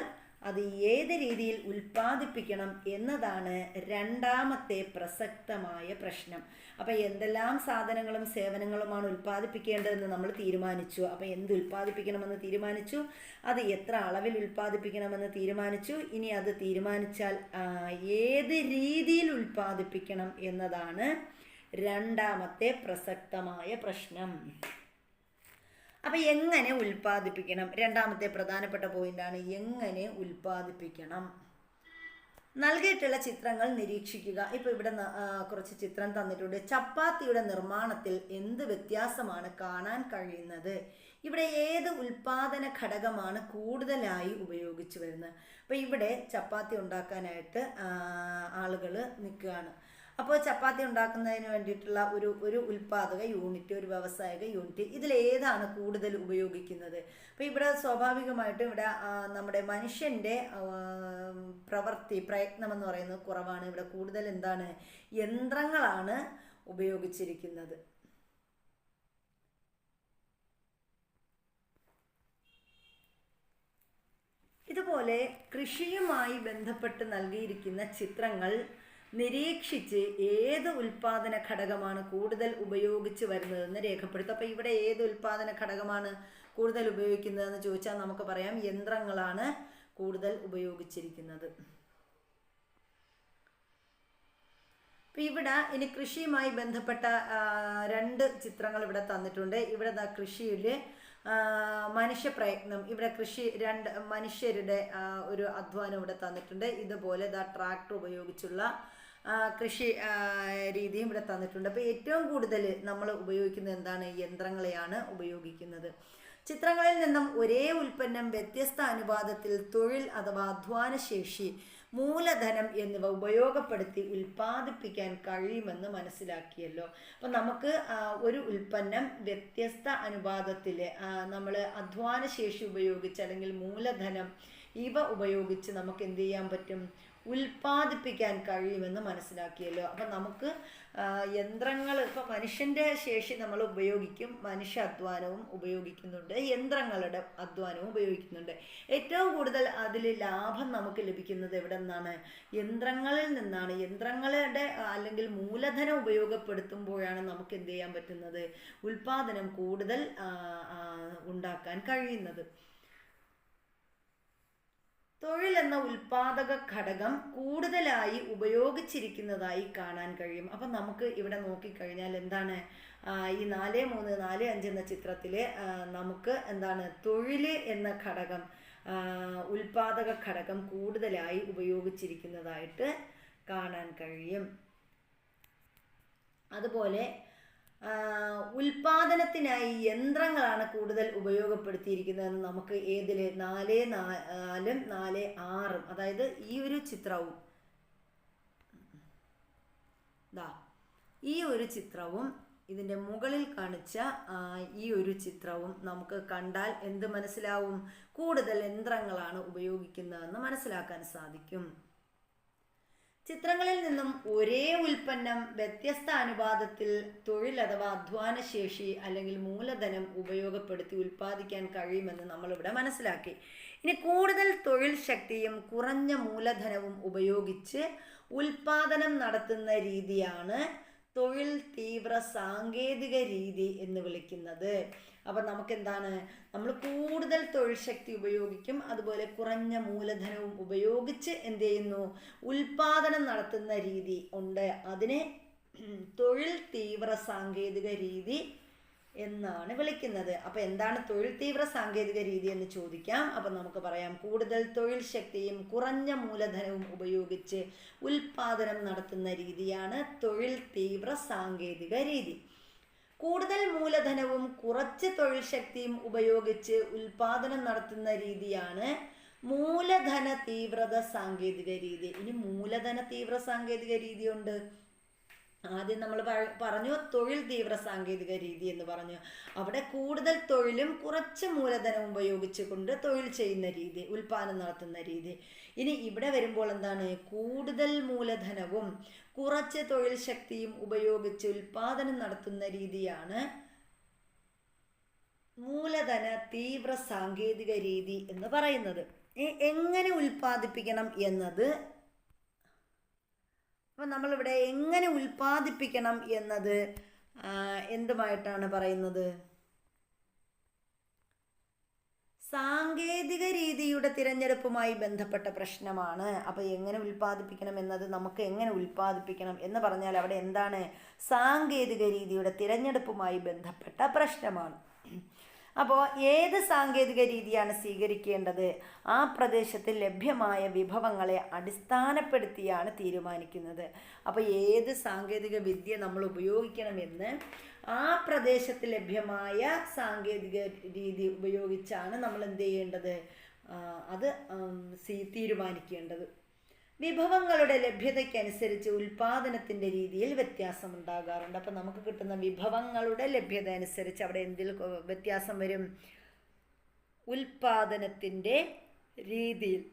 അത് ഏത് രീതിയിൽ ഉൽപ്പാദിപ്പിക്കണം എന്നതാണ് രണ്ടാമത്തെ പ്രസക്തമായ പ്രശ്നം. അപ്പം എന്തെല്ലാം സാധനങ്ങളും സേവനങ്ങളുമാണ് ഉൽപ്പാദിപ്പിക്കേണ്ടതെന്ന് നമ്മൾ തീരുമാനിച്ചു. അപ്പം എന്ത് ഉൽപ്പാദിപ്പിക്കണമെന്ന് തീരുമാനിച്ചു, അത് എത്ര അളവിൽ ഉൽപ്പാദിപ്പിക്കണമെന്ന് തീരുമാനിച്ചു. ഇനി അത് തീരുമാനിച്ചാൽ ഏത് രീതിയിൽ ഉൽപ്പാദിപ്പിക്കണം എന്നതാണ് രണ്ടാമത്തെ പ്രസക്തമായ പ്രശ്നം. അപ്പം എങ്ങനെ ഉൽപ്പാദിപ്പിക്കണം, രണ്ടാമത്തെ പ്രധാനപ്പെട്ട പോയിന്റാണ് എങ്ങനെ ഉൽപ്പാദിപ്പിക്കണം. നൽകിയിട്ടുള്ള ചിത്രങ്ങൾ നിരീക്ഷിക്കുക. ഇപ്പോൾ ഇവിടെ കുറച്ച് ചിത്രം തന്നിട്ടുണ്ട്. ചപ്പാത്തിയുടെ നിർമ്മാണത്തിൽ എന്ത് വ്യത്യാസമാണ് കാണാൻ കഴിയുന്നത്? ഇവിടെ ഏത് ഉൽപാദന ഘടകമാണ് കൂടുതലായി ഉപയോഗിച്ചു വരുന്നത്? അപ്പോൾ ഇവിടെ ചപ്പാത്തി ഉണ്ടാക്കാനായിട്ട് ആളുകൾ നിൽക്കുകയാണ്. അപ്പോൾ ചപ്പാത്തി ഉണ്ടാക്കുന്നതിന് വേണ്ടിയിട്ടുള്ള ഒരു ഉൽപാദക യൂണിറ്റ്, ഒരു വ്യാവസായിക യൂണിറ്റ്, ഇതിലേതാണ് കൂടുതൽ ഉപയോഗിക്കുന്നത്? അപ്പോൾ ഇവിടെ സ്വാഭാവികമായിട്ടും ഇവിടെ നമ്മുടെ മനുഷ്യൻ്റെ പ്രയത്നം എന്ന് പറയുന്നത് കുറവാണ്. ഇവിടെ കൂടുതൽ എന്താണ്, യന്ത്രങ്ങളാണ് ഉപയോഗിച്ചിരിക്കുന്നത്. ഇതുപോലെ കൃഷിയുമായി ബന്ധപ്പെട്ട് നൽകിയിരിക്കുന്ന ചിത്രങ്ങൾ നിരീക്ഷിച്ച് ഏത് ഉൽപാദന ഘടകമാണ് കൂടുതൽ ഉപയോഗിച്ച് വരുന്നതെന്ന് രേഖപ്പെടുത്തും. അപ്പോൾ ഇവിടെ ഏത് ഉൽപാദന ഘടകമാണ് കൂടുതൽ ഉപയോഗിക്കുന്നതെന്ന് ചോദിച്ചാൽ നമുക്ക് പറയാം യന്ത്രങ്ങളാണ് കൂടുതൽ ഉപയോഗിച്ചിരിക്കുന്നത്. അപ്പം ഇവിടെ ഇനി കൃഷിയുമായി ബന്ധപ്പെട്ട രണ്ട് ചിത്രങ്ങൾ ഇവിടെ തന്നിട്ടുണ്ട്. ഇവിടെ കൃഷിയിൽ മനുഷ്യപ്രയത്നം, ഇവിടെ മനുഷ്യരുടെ ഒരു അധ്വാനം ഇവിടെ തന്നിട്ടുണ്ട്. ഇതുപോലെ ട്രാക്ടർ ഉപയോഗിച്ചുള്ള കൃഷി രീതിയും ഇവിടെ തന്നിട്ടുണ്ട്. അപ്പോൾ ഏറ്റവും കൂടുതൽ നമ്മൾ ഉപയോഗിക്കുന്നത് എന്താണ്? യന്ത്രങ്ങളെയാണ് ഉപയോഗിക്കുന്നത്. ചിത്രങ്ങളിൽ നിന്നും ഒരേ ഉൽപ്പന്നം വ്യത്യസ്ത അനുപാതത്തിൽ തൊഴിൽ അഥവാ അധ്വാനശേഷി, മൂലധനം എന്നിവ ഉപയോഗപ്പെടുത്തി ഉൽപ്പാദിപ്പിക്കാൻ കഴിയുമെന്ന് മനസ്സിലാക്കിയല്ലോ. അപ്പം നമുക്ക് ഒരു ഉൽപ്പന്നം വ്യത്യസ്ത അനുപാതത്തിൽ നമ്മൾ അധ്വാനശേഷി ഉപയോഗിച്ച് അല്ലെങ്കിൽ മൂലധനം ഇവ ഉപയോഗിച്ച് നമുക്ക് എന്ത് ചെയ്യാൻ പറ്റും? ഉൽപ്പാദിപ്പിക്കാൻ കഴിയുമെന്ന് മനസ്സിലാക്കിയല്ലോ. അപ്പം നമുക്ക് യന്ത്രങ്ങൾ, ഇപ്പം മനുഷ്യൻ്റെ ശേഷി നമ്മൾ ഉപയോഗിക്കും, മനുഷ്യ അധ്വാനവും ഉപയോഗിക്കുന്നുണ്ട്, യന്ത്രങ്ങളുടെ അധ്വാനവും ഉപയോഗിക്കുന്നുണ്ട്. ഏറ്റവും കൂടുതൽ അതിൽ ലാഭം നമുക്ക് ലഭിക്കുന്നത് എവിടെ നിന്നാണ്? യന്ത്രങ്ങളിൽ നിന്നാണ്. യന്ത്രങ്ങളുടെ അല്ലെങ്കിൽ മൂലധനം ഉപയോഗപ്പെടുത്തുമ്പോഴാണ് നമുക്ക് എന്ത് ചെയ്യാൻ പറ്റുന്നത്? ഉൽപ്പാദനം കൂടുതൽ ഉണ്ടാക്കാൻ കഴിയുന്നത്. തൊഴിൽ എന്ന ഉൽപാദക ഘടകം കൂടുതലായി ഉപയോഗിച്ചിരിക്കുന്നതായി കാണാൻ കഴിയും. അപ്പം നമുക്ക് ഇവിടെ നോക്കിക്കഴിഞ്ഞാൽ എന്താണ്, ഈ 4, 3, 4, 5 എന്ന ചിത്രത്തിൽ നമുക്ക് എന്താണ്, തൊഴിൽ എന്ന ഘടകം, ഉൽപാദക ഘടകം കൂടുതലായി ഉപയോഗിച്ചിരിക്കുന്നതായിട്ട് കാണാൻ കഴിയും. അതുപോലെ ഉൽപാദനത്തിനായി യന്ത്രങ്ങളാണ് കൂടുതൽ ഉപയോഗപ്പെടുത്തിയിരിക്കുന്നതെന്ന് നമുക്ക് ഏതിൽ 4, 4, 4, 6, അതായത് ഈ ഒരു ചിത്രവും ഈ ഒരു ചിത്രവും ഇതിൻ്റെ മുകളിൽ കാണിച്ച ഈ ഒരു ചിത്രവും നമുക്ക് കണ്ടാൽ എന്ത് മനസ്സിലാവും? കൂടുതൽ യന്ത്രങ്ങളാണ് ഉപയോഗിക്കുന്നതെന്ന് മനസ്സിലാക്കാൻ സാധിക്കും. ചിത്രങ്ങളിൽ നിന്നും ഒരേ ഉൽപ്പന്നം വ്യത്യസ്ത അനുപാതത്തിൽ തൊഴിൽ അഥവാ അധ്വാനശേഷി അല്ലെങ്കിൽ മൂലധനം ഉപയോഗപ്പെടുത്തി ഉൽപ്പാദിക്കാൻ കഴിയുമെന്ന് നമ്മളിവിടെ മനസ്സിലാക്കി. ഇനി കൂടുതൽ തൊഴിൽ ശക്തിയും കുറഞ്ഞ മൂലധനവും ഉപയോഗിച്ച് ഉൽപ്പാദനം നടത്തുന്ന രീതിയാണ് തൊഴിൽ തീവ്ര സാങ്കേതിക രീതി എന്ന് വിളിക്കുന്നത്. അപ്പം നമുക്കെന്താണ്, നമ്മൾ കൂടുതൽ തൊഴിൽ ശക്തി ഉപയോഗിക്കും, അതുപോലെ കുറഞ്ഞ മൂലധനവും ഉപയോഗിച്ച് എന്ത് ചെയ്യുന്നു? ഉൽപാദനം നടത്തുന്ന രീതി ഉണ്ട്. അതിനെ തൊഴിൽ തീവ്ര സാങ്കേതിക രീതി എന്നാണ് വിളിക്കുന്നത്. അപ്പം എന്താണ് തൊഴിൽ തീവ്ര സാങ്കേതിക രീതി എന്ന് ചോദിക്കാം. അപ്പം നമുക്ക് പറയാം കൂടുതൽ തൊഴിൽ ശക്തിയും കുറഞ്ഞ മൂലധനവും ഉപയോഗിച്ച് ഉൽപാദനം നടത്തുന്ന രീതിയാണ് തൊഴിൽ തീവ്ര സാങ്കേതിക രീതി. കൂടുതൽ മൂലധനവും കുറച്ച് തൊഴിൽ ശക്തിയും ഉപയോഗിച്ച് ഉൽപാദനം നടത്തുന്ന രീതിയാണ് മൂലധന തീവ്രത സാങ്കേതിക രീതി. ഇനി മൂലധന തീവ്ര സാങ്കേതിക രീതിയുണ്ട്. ആദ്യം നമ്മൾ പറഞ്ഞു തൊഴിൽ തീവ്ര സാങ്കേതിക രീതി എന്ന് പറഞ്ഞു. അവിടെ കൂടുതൽ തൊഴിലും കുറച്ച് മൂലധനവും ഉപയോഗിച്ചുകൊണ്ട് തൊഴിൽ ചെയ്യുന്ന രീതി, ഉൽപാദനം നടത്തുന്ന രീതി. ഇനി ഇവിടെ വരുമ്പോൾ എന്താണ്? കൂടുതൽ മൂലധനവും കുറച്ച് തൊഴിൽ ശക്തിയും ഉപയോഗിച്ച് ഉൽപാദനം നടത്തുന്ന രീതിയാണ് മൂലധന തീവ്ര സാങ്കേതിക രീതി എന്ന് പറയുന്നത്. എങ്ങനെ ഉൽപ്പാദിപ്പിക്കണം എന്നത്, അപ്പം നമ്മളിവിടെ എങ്ങനെ ഉൽപ്പാദിപ്പിക്കണം എന്നത് എന്തുമായിട്ടാണ് പറയുന്നത്? സാങ്കേതിക രീതിയുടെ തിരഞ്ഞെടുപ്പുമായി ബന്ധപ്പെട്ട പ്രശ്നമാണ്. അപ്പോൾ എങ്ങനെ ഉൽപ്പാദിപ്പിക്കണം എന്നത്, നമുക്ക് എങ്ങനെ ഉൽപ്പാദിപ്പിക്കണം എന്ന് പറഞ്ഞാൽ അവിടെ എന്താണ്? സാങ്കേതിക രീതിയുടെ തിരഞ്ഞെടുപ്പുമായി ബന്ധപ്പെട്ട പ്രശ്നമാണ്. അപ്പോൾ ഏത് സാങ്കേതിക രീതിയാണ് സ്വീകരിക്കേണ്ടത്? ആ പ്രദേശത്തിൽ ലഭ്യമായ വിഭവങ്ങളെ അടിസ്ഥാനപ്പെടുത്തിയാണ് തീരുമാനിക്കുന്നത്. അപ്പോൾ ഏത് സാങ്കേതിക വിദ്യ നമ്മൾ ഉപയോഗിക്കണമെന്ന് ആ പ്രദേശത്ത് ലഭ്യമായ സാങ്കേതിക രീതി ഉപയോഗിച്ചാണ് നമ്മൾ എന്ത് ചെയ്യേണ്ടത്? അത് തീരുമാനിക്കേണ്ടത്. വിഭവങ്ങളുടെ ലഭ്യതയ്ക്കനുസരിച്ച് ഉൽപാദനത്തിൻ്റെ രീതിയിൽ വ്യത്യാസം ഉണ്ടാകാറുണ്ട്. അപ്പം നമുക്ക് കിട്ടുന്ന വിഭവങ്ങളുടെ ലഭ്യത അനുസരിച്ച് അവിടെ എന്തിൽ വ്യത്യാസം വരും? ഉൽപാദനത്തിൻ്റെ രീതിയിൽ.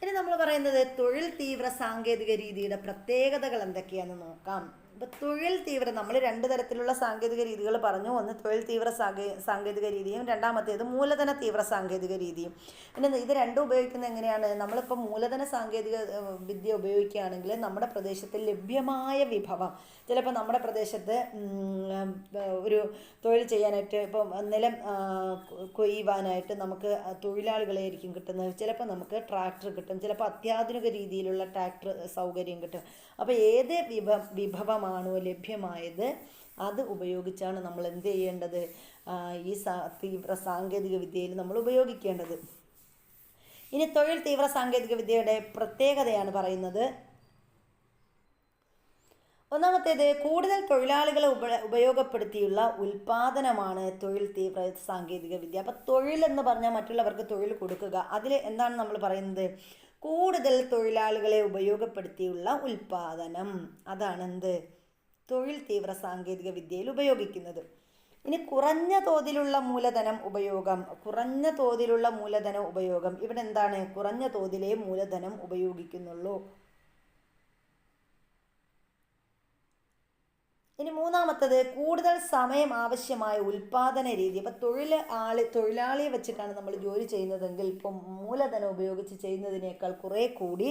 ഇനി നമ്മൾ പറയുന്നത് തൊഴിൽ തീവ്ര സാങ്കേതിക രീതിയുടെ പ്രത്യേകതകൾ എന്തൊക്കെയാണെന്ന് നോക്കാം. ഇപ്പോൾ തൊഴിൽ തീവ്ര, നമ്മൾ രണ്ട് തരത്തിലുള്ള സാങ്കേതിക രീതികൾ പറഞ്ഞു. ഒന്ന് തൊഴിൽ തീവ്ര സാങ്കേതിക രീതിയും രണ്ടാമത്തേത് മൂലധന തീവ്ര സാങ്കേതിക രീതിയും. പിന്നെ ഇത് രണ്ടും ഉപയോഗിക്കുന്നത് എങ്ങനെയാണ്? നമ്മളിപ്പോൾ മൂലധന സാങ്കേതിക വിദ്യ ഉപയോഗിക്കുകയാണെങ്കിൽ നമ്മുടെ പ്രദേശത്ത് ലഭ്യമായ വിഭവം, ചിലപ്പോൾ നമ്മുടെ പ്രദേശത്ത് ഒരു തൊഴിൽ ചെയ്യാനായിട്ട് ഇപ്പോൾ നിലം കൊയ്യുവാനായിട്ട് നമുക്ക് തൊഴിലാളികളെ ആയിരിക്കും കിട്ടുന്നത്. ചിലപ്പോൾ നമുക്ക് ട്രാക്ടർ കിട്ടും, ചിലപ്പോൾ അത്യാധുനിക രീതിയിലുള്ള ട്രാക്ടർ സൗകര്യം കിട്ടും. അപ്പോൾ ഏത് വിഭവമാണോ ലഭ്യമായത് അത് ഉപയോഗിച്ചാണ് നമ്മൾ എന്ത് ചെയ്യേണ്ടത്? ഈ തീവ്ര സാങ്കേതിക വിദ്യയിൽ നമ്മൾ ഉപയോഗിക്കേണ്ടത്. ഇനി തൊഴിൽ തീവ്ര സാങ്കേതിക വിദ്യയുടെ പ്രത്യേകതയാണ് പറയുന്നത്. ഒന്നാമത്തേത്, കൂടുതൽ തൊഴിലാളികളെ ഉപയോഗപ്പെടുത്തിയുള്ള ഉൽപാദനമാണ് തൊഴിൽ തീവ്ര സാങ്കേതിക വിദ്യ. അപ്പം തൊഴിൽ എന്ന് പറഞ്ഞാൽ മറ്റുള്ളവർക്ക് തൊഴിൽ കൊടുക്കുക. അതിൽ എന്താണ് നമ്മൾ പറയുന്നത്? കൂടുതൽ തൊഴിലാളികളെ ഉപയോഗപ്പെടുത്തിയുള്ള ഉൽപാദനം. അതാണ് എന്ത്? തൊഴിൽ തീവ്ര സാങ്കേതിക വിദ്യയിൽ ഉപയോഗിക്കുന്നത്. ഇനി കുറഞ്ഞ തോതിലുള്ള മൂലധനം ഉപയോഗം. കുറഞ്ഞ തോതിലുള്ള മൂലധന ഉപയോഗം. ഇവിടെ എന്താണ്? കുറഞ്ഞ തോതിലേ മൂലധനം ഉപയോഗിക്കുന്നുള്ളൂ. ഇനി മൂന്നാമത്തത്, കൂടുതൽ സമയം ആവശ്യമായ ഉൽപാദന രീതി. ഇപ്പം തൊഴിലാളിയെ വെച്ചിട്ടാണ് നമ്മൾ ജോലി ചെയ്യുന്നതെങ്കിൽ ഇപ്പം മൂലധനം ഉപയോഗിച്ച് ചെയ്യുന്നതിനേക്കാൾ കുറേ കൂടി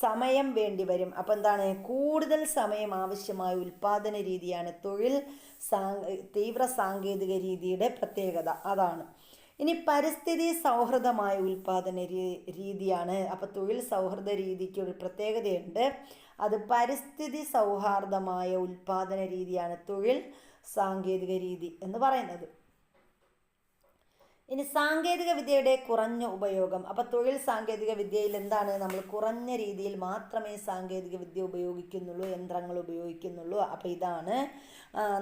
സമയം വേണ്ടി വരും. അപ്പം എന്താണ്? കൂടുതൽ സമയം ആവശ്യമായ ഉൽപാദന രീതിയാണ് തൊഴിൽ തീവ്ര സാങ്കേതിക രീതിയുടെ പ്രത്യേകത. അതാണ്. ഇനി പരിസ്ഥിതി സൗഹൃദമായ ഉൽപാദന രീതിയാണ്. അപ്പം തൊഴിൽ സൗഹൃദ രീതിക്ക് ഒരു പ്രത്യേകതയുണ്ട്. അത് പരിസ്ഥിതി സൗഹാർദ്ദമായ ഉൽപാദന രീതിയാണ് തൊഴിൽ സാങ്കേതിക രീതി എന്ന് പറയുന്നത്. ഇനി സാങ്കേതിക വിദ്യയുടെ കുറഞ്ഞ ഉപയോഗം. അപ്പം തൊഴിൽ സാങ്കേതിക വിദ്യയിൽ എന്താണ്? നമ്മൾ കുറഞ്ഞ രീതിയിൽ മാത്രമേ സാങ്കേതിക വിദ്യ ഉപയോഗിക്കുന്നുള്ളൂ, യന്ത്രങ്ങൾ ഉപയോഗിക്കുന്നുള്ളൂ. അപ്പം ഇതാണ്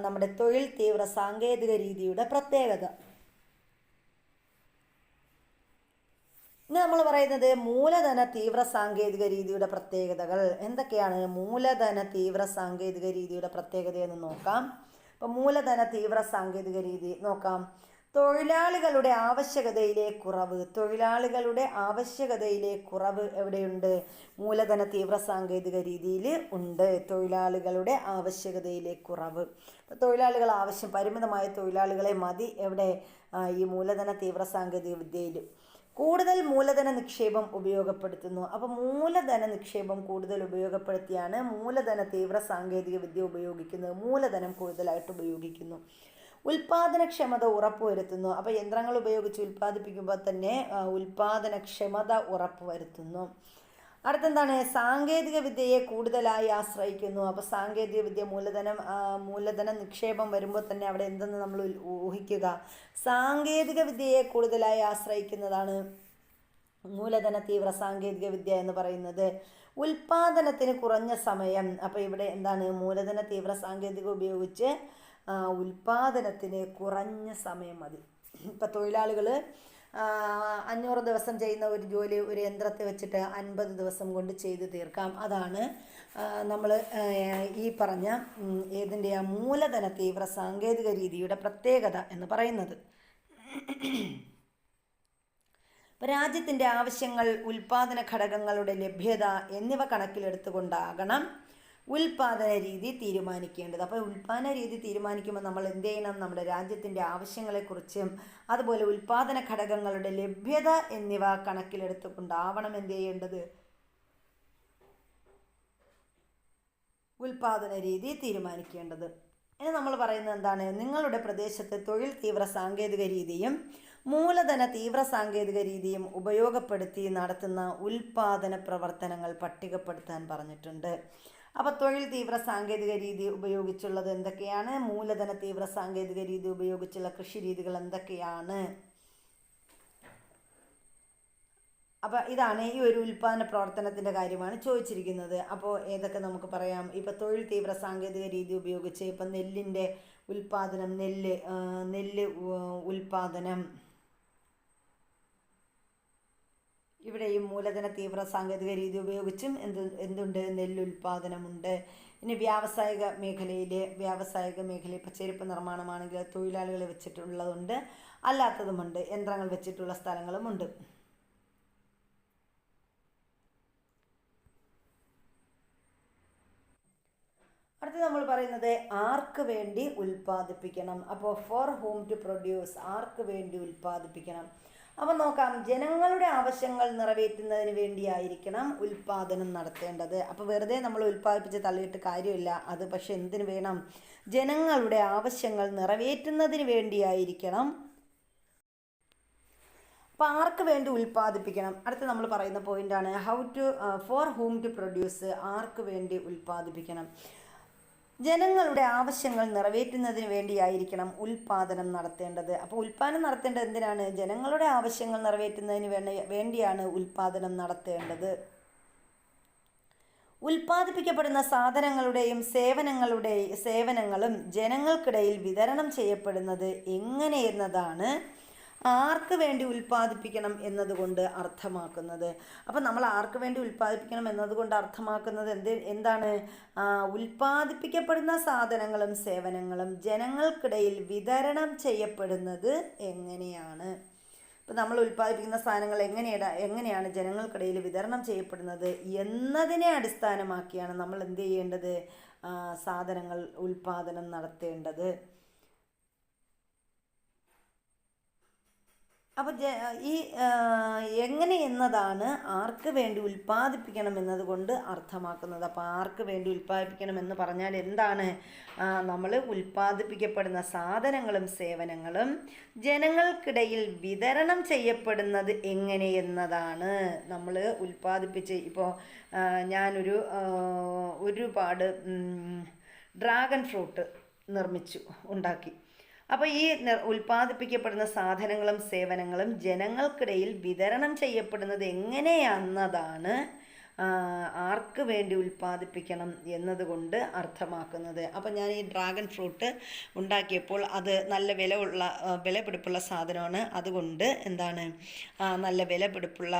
നമ്മുടെ തൊഴിൽ തീവ്ര സാങ്കേതിക രീതിയുടെ പ്രത്യേകത. ഇനി നമ്മൾ പറയുന്നത് മൂലധന തീവ്ര സാങ്കേതിക രീതിയുടെ പ്രത്യേകതകൾ എന്തൊക്കെയാണ്? മൂലധന തീവ്ര സാങ്കേതിക രീതിയുടെ പ്രത്യേകതയെന്ന് നോക്കാം. ഇപ്പം മൂലധന തീവ്ര സാങ്കേതിക രീതി നോക്കാം. തൊഴിലാളികളുടെ ആവശ്യകതയിലെ കുറവ്. തൊഴിലാളികളുടെ ആവശ്യകതയിലെ കുറവ് എവിടെയുണ്ട്? മൂലധന തീവ്ര സാങ്കേതിക രീതിയിൽ ഉണ്ട്. തൊഴിലാളികളുടെ ആവശ്യകതയിലെ കുറവ്. തൊഴിലാളികൾ ആവശ്യം, പരിമിതമായ തൊഴിലാളികളെ മതി. എവിടെ? ഈ മൂലധന തീവ്ര സാങ്കേതിക വിദ്യയിൽ. കൂടുതൽ മൂലധന നിക്ഷേപം ഉപയോഗപ്പെടുത്തുന്നു. അപ്പോൾ മൂലധന നിക്ഷേപം കൂടുതൽ ഉപയോഗപ്പെടുത്തിയാണ് മൂലധന തീവ്ര സാങ്കേതിക വിദ്യ ഉപയോഗിക്കുന്നത്. മൂലധനം കൂടുതലായിട്ട് ഉപയോഗിക്കുന്നു. ഉൽപാദനക്ഷമത ഉറപ്പുവരുത്തുന്നു. അപ്പോൾ യന്ത്രങ്ങൾ ഉപയോഗിച്ച് ഉൽപ്പാദിപ്പിക്കുമ്പോൾ തന്നെ ഉൽപാദനക്ഷമത ഉറപ്പുവരുത്തുന്നു. അടുത്തെന്താണ്? സാങ്കേതിക വിദ്യയെ കൂടുതലായി ആശ്രയിക്കുന്നു. അപ്പോൾ സാങ്കേതിക വിദ്യ മൂലധന നിക്ഷേപം വരുമ്പോൾ തന്നെ അവിടെ എന്തെന്ന് നമ്മൾ ഊഹിക്കുക? സാങ്കേതിക വിദ്യയെ കൂടുതലായി ആശ്രയിക്കുന്നതാണ് മൂലധന തീവ്ര സാങ്കേതിക വിദ്യ എന്ന് പറയുന്നത്. ഉൽപാദനത്തിന് കുറഞ്ഞ സമയം. അപ്പോൾ ഇവിടെ എന്താണ്? മൂലധന തീവ്ര സാങ്കേതിക ഉപയോഗിച്ച് ഉൽപാദനത്തിന് കുറഞ്ഞ സമയം മതി. ഇപ്പം തൊഴിലാളികൾ 500 ദിവസം ചെയ്യുന്ന ഒരു ജോലി ഒരു യന്ത്രത്തെ വെച്ചിട്ട് 50 ദിവസം കൊണ്ട് ചെയ്ത് തീർക്കാം. അതാണ് നമ്മൾ ഈ പറഞ്ഞ ഏതിൻ്റെ മൂലധന തീവ്ര സാങ്കേതിക രീതിയുടെ പ്രത്യേകത എന്ന് പറയുന്നത്. രാജ്യത്തിൻ്റെ ആവശ്യങ്ങൾ, ഉൽപാദന ഘടകങ്ങളുടെ ലഭ്യത എന്നിവ കണക്കിലെടുത്തുകൊണ്ടാകണം ഉൽപാദന രീതി തീരുമാനിക്കേണ്ടത്. അപ്പോൾ ഉൽപാദന രീതി തീരുമാനിക്കുമ്പോൾ നമ്മൾ എന്ത് ചെയ്യണം? നമ്മുടെ രാജ്യത്തിൻ്റെ ആവശ്യങ്ങളെക്കുറിച്ചും അതുപോലെ ഉൽപാദന ഘടകങ്ങളുടെ ലഭ്യത എന്നിവ കണക്കിലെടുത്തുകൊണ്ടാവണം എന്ത് ചെയ്യേണ്ടത്? ഉൽപാദന രീതി തീരുമാനിക്കേണ്ടത്. ഇനി നമ്മൾ പറയുന്നത് എന്താണ്? നിങ്ങളുടെ പ്രദേശത്ത് തൊഴിൽ തീവ്ര സാങ്കേതിക രീതിയും മൂലധന തീവ്ര സാങ്കേതിക രീതിയും ഉപയോഗപ്പെടുത്തി നടത്തുന്ന ഉൽപാദന പ്രവർത്തനങ്ങൾ പട്ടികപ്പെടുത്താൻ പറഞ്ഞിട്ടുണ്ട്. അപ്പോൾ തൊഴിൽ തീവ്ര സാങ്കേതിക രീതി ഉപയോഗിച്ചുള്ളത് എന്തൊക്കെയാണ്? മൂലധന തീവ്ര സാങ്കേതിക രീതി ഉപയോഗിച്ചുള്ള കൃഷി രീതികൾ എന്തൊക്കെയാണ്? അപ്പോൾ ഇതാണ് ഈ ഒരു ഉൽപാദന പ്രവർത്തനത്തിൻ്റെ കാര്യമാണ് ചോദിച്ചിരിക്കുന്നത്. അപ്പോൾ ഏതൊക്കെ നമുക്ക് പറയാം? ഇപ്പോൾ തൊഴിൽ തീവ്ര സാങ്കേതിക രീതി ഉപയോഗിച്ച് ഇപ്പം നെല്ലിൻ്റെ ഉൽപാദനം, നെല്ല് ഉൽപാദനം, ഇവിടെയും മൂലധന തീവ്ര സാങ്കേതിക രീതി ഉപയോഗിച്ചും എന്തുണ്ട്? നെല്ലുൽപാദനമുണ്ട്. ഇനി വ്യാവസായിക മേഖലയിൽ ഇപ്പോൾ ചെരുപ്പ് നിർമ്മാണമാണെങ്കിൽ തൊഴിലാളികളെ വെച്ചിട്ടുള്ളതുണ്ട്, അല്ലാത്തതുമുണ്ട്, യന്ത്രങ്ങൾ വെച്ചിട്ടുള്ള സ്ഥലങ്ങളുമുണ്ട്. അടുത്ത് നമ്മൾ പറയുന്നത് ആർക്ക് വേണ്ടി ഉൽപ്പാദിപ്പിക്കണം. അപ്പോൾ ഫോർ ഹൂം ടു പ്രൊഡ്യൂസ്, ആർക്ക് വേണ്ടി ഉൽപ്പാദിപ്പിക്കണം. അപ്പോൾ നോക്കാം, ജനങ്ങളുടെ ആവശ്യങ്ങൾ നിറവേറ്റുന്നതിന് വേണ്ടിയായിരിക്കണം ഉൽപ്പാദനം നടത്തേണ്ടത്. അപ്പോൾ വെറുതെ നമ്മൾ ഉൽപ്പാദിപ്പിച്ച് തള്ളിയിട്ട് കാര്യമില്ല. അത് പക്ഷെ എന്തിനു വേണം? ജനങ്ങളുടെ ആവശ്യങ്ങൾ നിറവേറ്റുന്നതിന് വേണ്ടിയായിരിക്കണം. അപ്പോൾ ആർക്ക് വേണ്ടി ഉൽപ്പാദിപ്പിക്കണം? അടുത്ത് നമ്മൾ പറയുന്ന പോയിന്റാണ് ഫോർ ഹൂം ടു പ്രൊഡ്യൂസ്, ആർക്ക് വേണ്ടി ഉൽപ്പാദിപ്പിക്കണം. ജനങ്ങളുടെ ആവശ്യങ്ങൾ നിറവേറ്റുന്നതിന് വേണ്ടിയായിരിക്കണം ഉൽപാദനം നടത്തേണ്ടത്. അപ്പോൾ ഉൽപാദനം നടത്തേണ്ടത് എന്തിനാണ്? ജനങ്ങളുടെ ആവശ്യങ്ങൾ നിറവേറ്റുന്നതിന് വേണ്ടിയാണ് ഉൽപാദനം നടത്തേണ്ടത്. ഉൽപ്പാദിപ്പിക്കപ്പെടുന്ന സാധനങ്ങളുടെയും സേവനങ്ങളും ജനങ്ങൾക്കിടയിൽ വിതരണം ചെയ്യപ്പെടുന്നത് എങ്ങനെയെന്നതാണ് ആർക്ക് വേണ്ടി ഉൽപ്പാദിപ്പിക്കണം എന്നതുകൊണ്ട് അർത്ഥമാക്കുന്നത്. അപ്പം നമ്മൾ ആർക്ക് വേണ്ടി ഉൽപ്പാദിപ്പിക്കണം എന്നതുകൊണ്ട് അർത്ഥമാക്കുന്നത് എന്താണ്? ഉൽപ്പാദിപ്പിക്കപ്പെടുന്ന സാധനങ്ങളും സേവനങ്ങളും ജനങ്ങൾക്കിടയിൽ വിതരണം ചെയ്യപ്പെടുന്നത് എങ്ങനെയാണ്. ഇപ്പം നമ്മൾ ഉൽപ്പാദിപ്പിക്കുന്ന സാധനങ്ങൾ എങ്ങനെയാണ് ജനങ്ങൾക്കിടയിൽ വിതരണം ചെയ്യപ്പെടുന്നത് എന്നതിനെ അടിസ്ഥാനമാക്കിയാണ് നമ്മൾ എന്ത് ചെയ്യേണ്ടത്? സാധനങ്ങൾ ഉൽപ്പാദനം നടത്തേണ്ടത്. അപ്പോൾ ഈ എങ്ങനെ എന്നതാണ് ആർക്ക് വേണ്ടി ഉൽപ്പാദിപ്പിക്കണം എന്നതുകൊണ്ട് അർത്ഥമാക്കുന്നത്. അപ്പോൾ ആർക്ക് വേണ്ടി ഉൽപ്പാദിപ്പിക്കണം എന്ന് പറഞ്ഞാൽ എന്താണ്? നമ്മൾ ഉൽപ്പാദിപ്പിക്കപ്പെടുന്ന സാധനങ്ങളും സേവനങ്ങളും ജനങ്ങൾക്കിടയിൽ വിതരണം ചെയ്യപ്പെടുന്നത് എങ്ങനെയെന്നതാണ്. നമ്മൾ ഉൽപ്പാദിപ്പിച്ച് ഇപ്പോൾ ഞാനൊരു ഒരുപാട് ഡ്രാഗൺ ഫ്രൂട്ട് ഉണ്ടാക്കി. അപ്പോൾ ഈ ഉൽപ്പാദിപ്പിക്കപ്പെടുന്ന സാധനങ്ങളും സേവനങ്ങളും ജനങ്ങൾക്കിടയിൽ വിതരണം ചെയ്യപ്പെടുന്നത് എങ്ങനെയെന്നതാണ് ആർക്ക് വേണ്ടി ഉൽപ്പാദിപ്പിക്കണം എന്നതുകൊണ്ട് അർത്ഥമാക്കുന്നത്. അപ്പോൾ ഞാൻ ഈ ഡ്രാഗൺ ഫ്രൂട്ട് ഉണ്ടാക്കിയപ്പോൾ അത് നല്ല വിലപിടിപ്പുള്ള സാധനമാണ്. അതുകൊണ്ട് എന്താണ്, നല്ല വിലപിടിപ്പുള്ള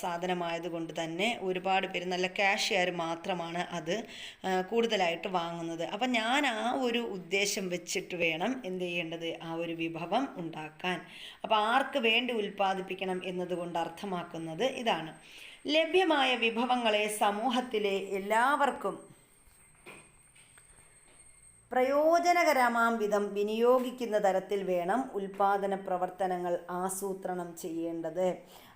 സാധനമായതുകൊണ്ട് തന്നെ ഒരുപാട് പേര്, നല്ല ക്യാഷുകാർ മാത്രമാണ് അത് കൂടുതലായിട്ട് വാങ്ങുന്നത്. അപ്പം ഞാൻ ആ ഒരു ഉദ്ദേശം വെച്ചിട്ട് വേണം എന്ത് ചെയ്യേണ്ടത്? ആ ഒരു വിഭവം ഉണ്ടാക്കാൻ. അപ്പോൾ ആർക്ക് വേണ്ടി ഉൽപ്പാദിപ്പിക്കണം എന്നതുകൊണ്ട് അർത്ഥമാക്കുന്നത് ഇതാണ്. ലഭ്യമായ വിഭവങ്ങളെ സമൂഹത്തിലെ എല്ലാവർക്കും പ്രയോജനകരമാം വിധം വിനിയോഗിക്കുന്ന തരത്തിൽ വേണം ഉൽപാദന പ്രവർത്തനങ്ങൾ ആസൂത്രണം ചെയ്യേണ്ടത്.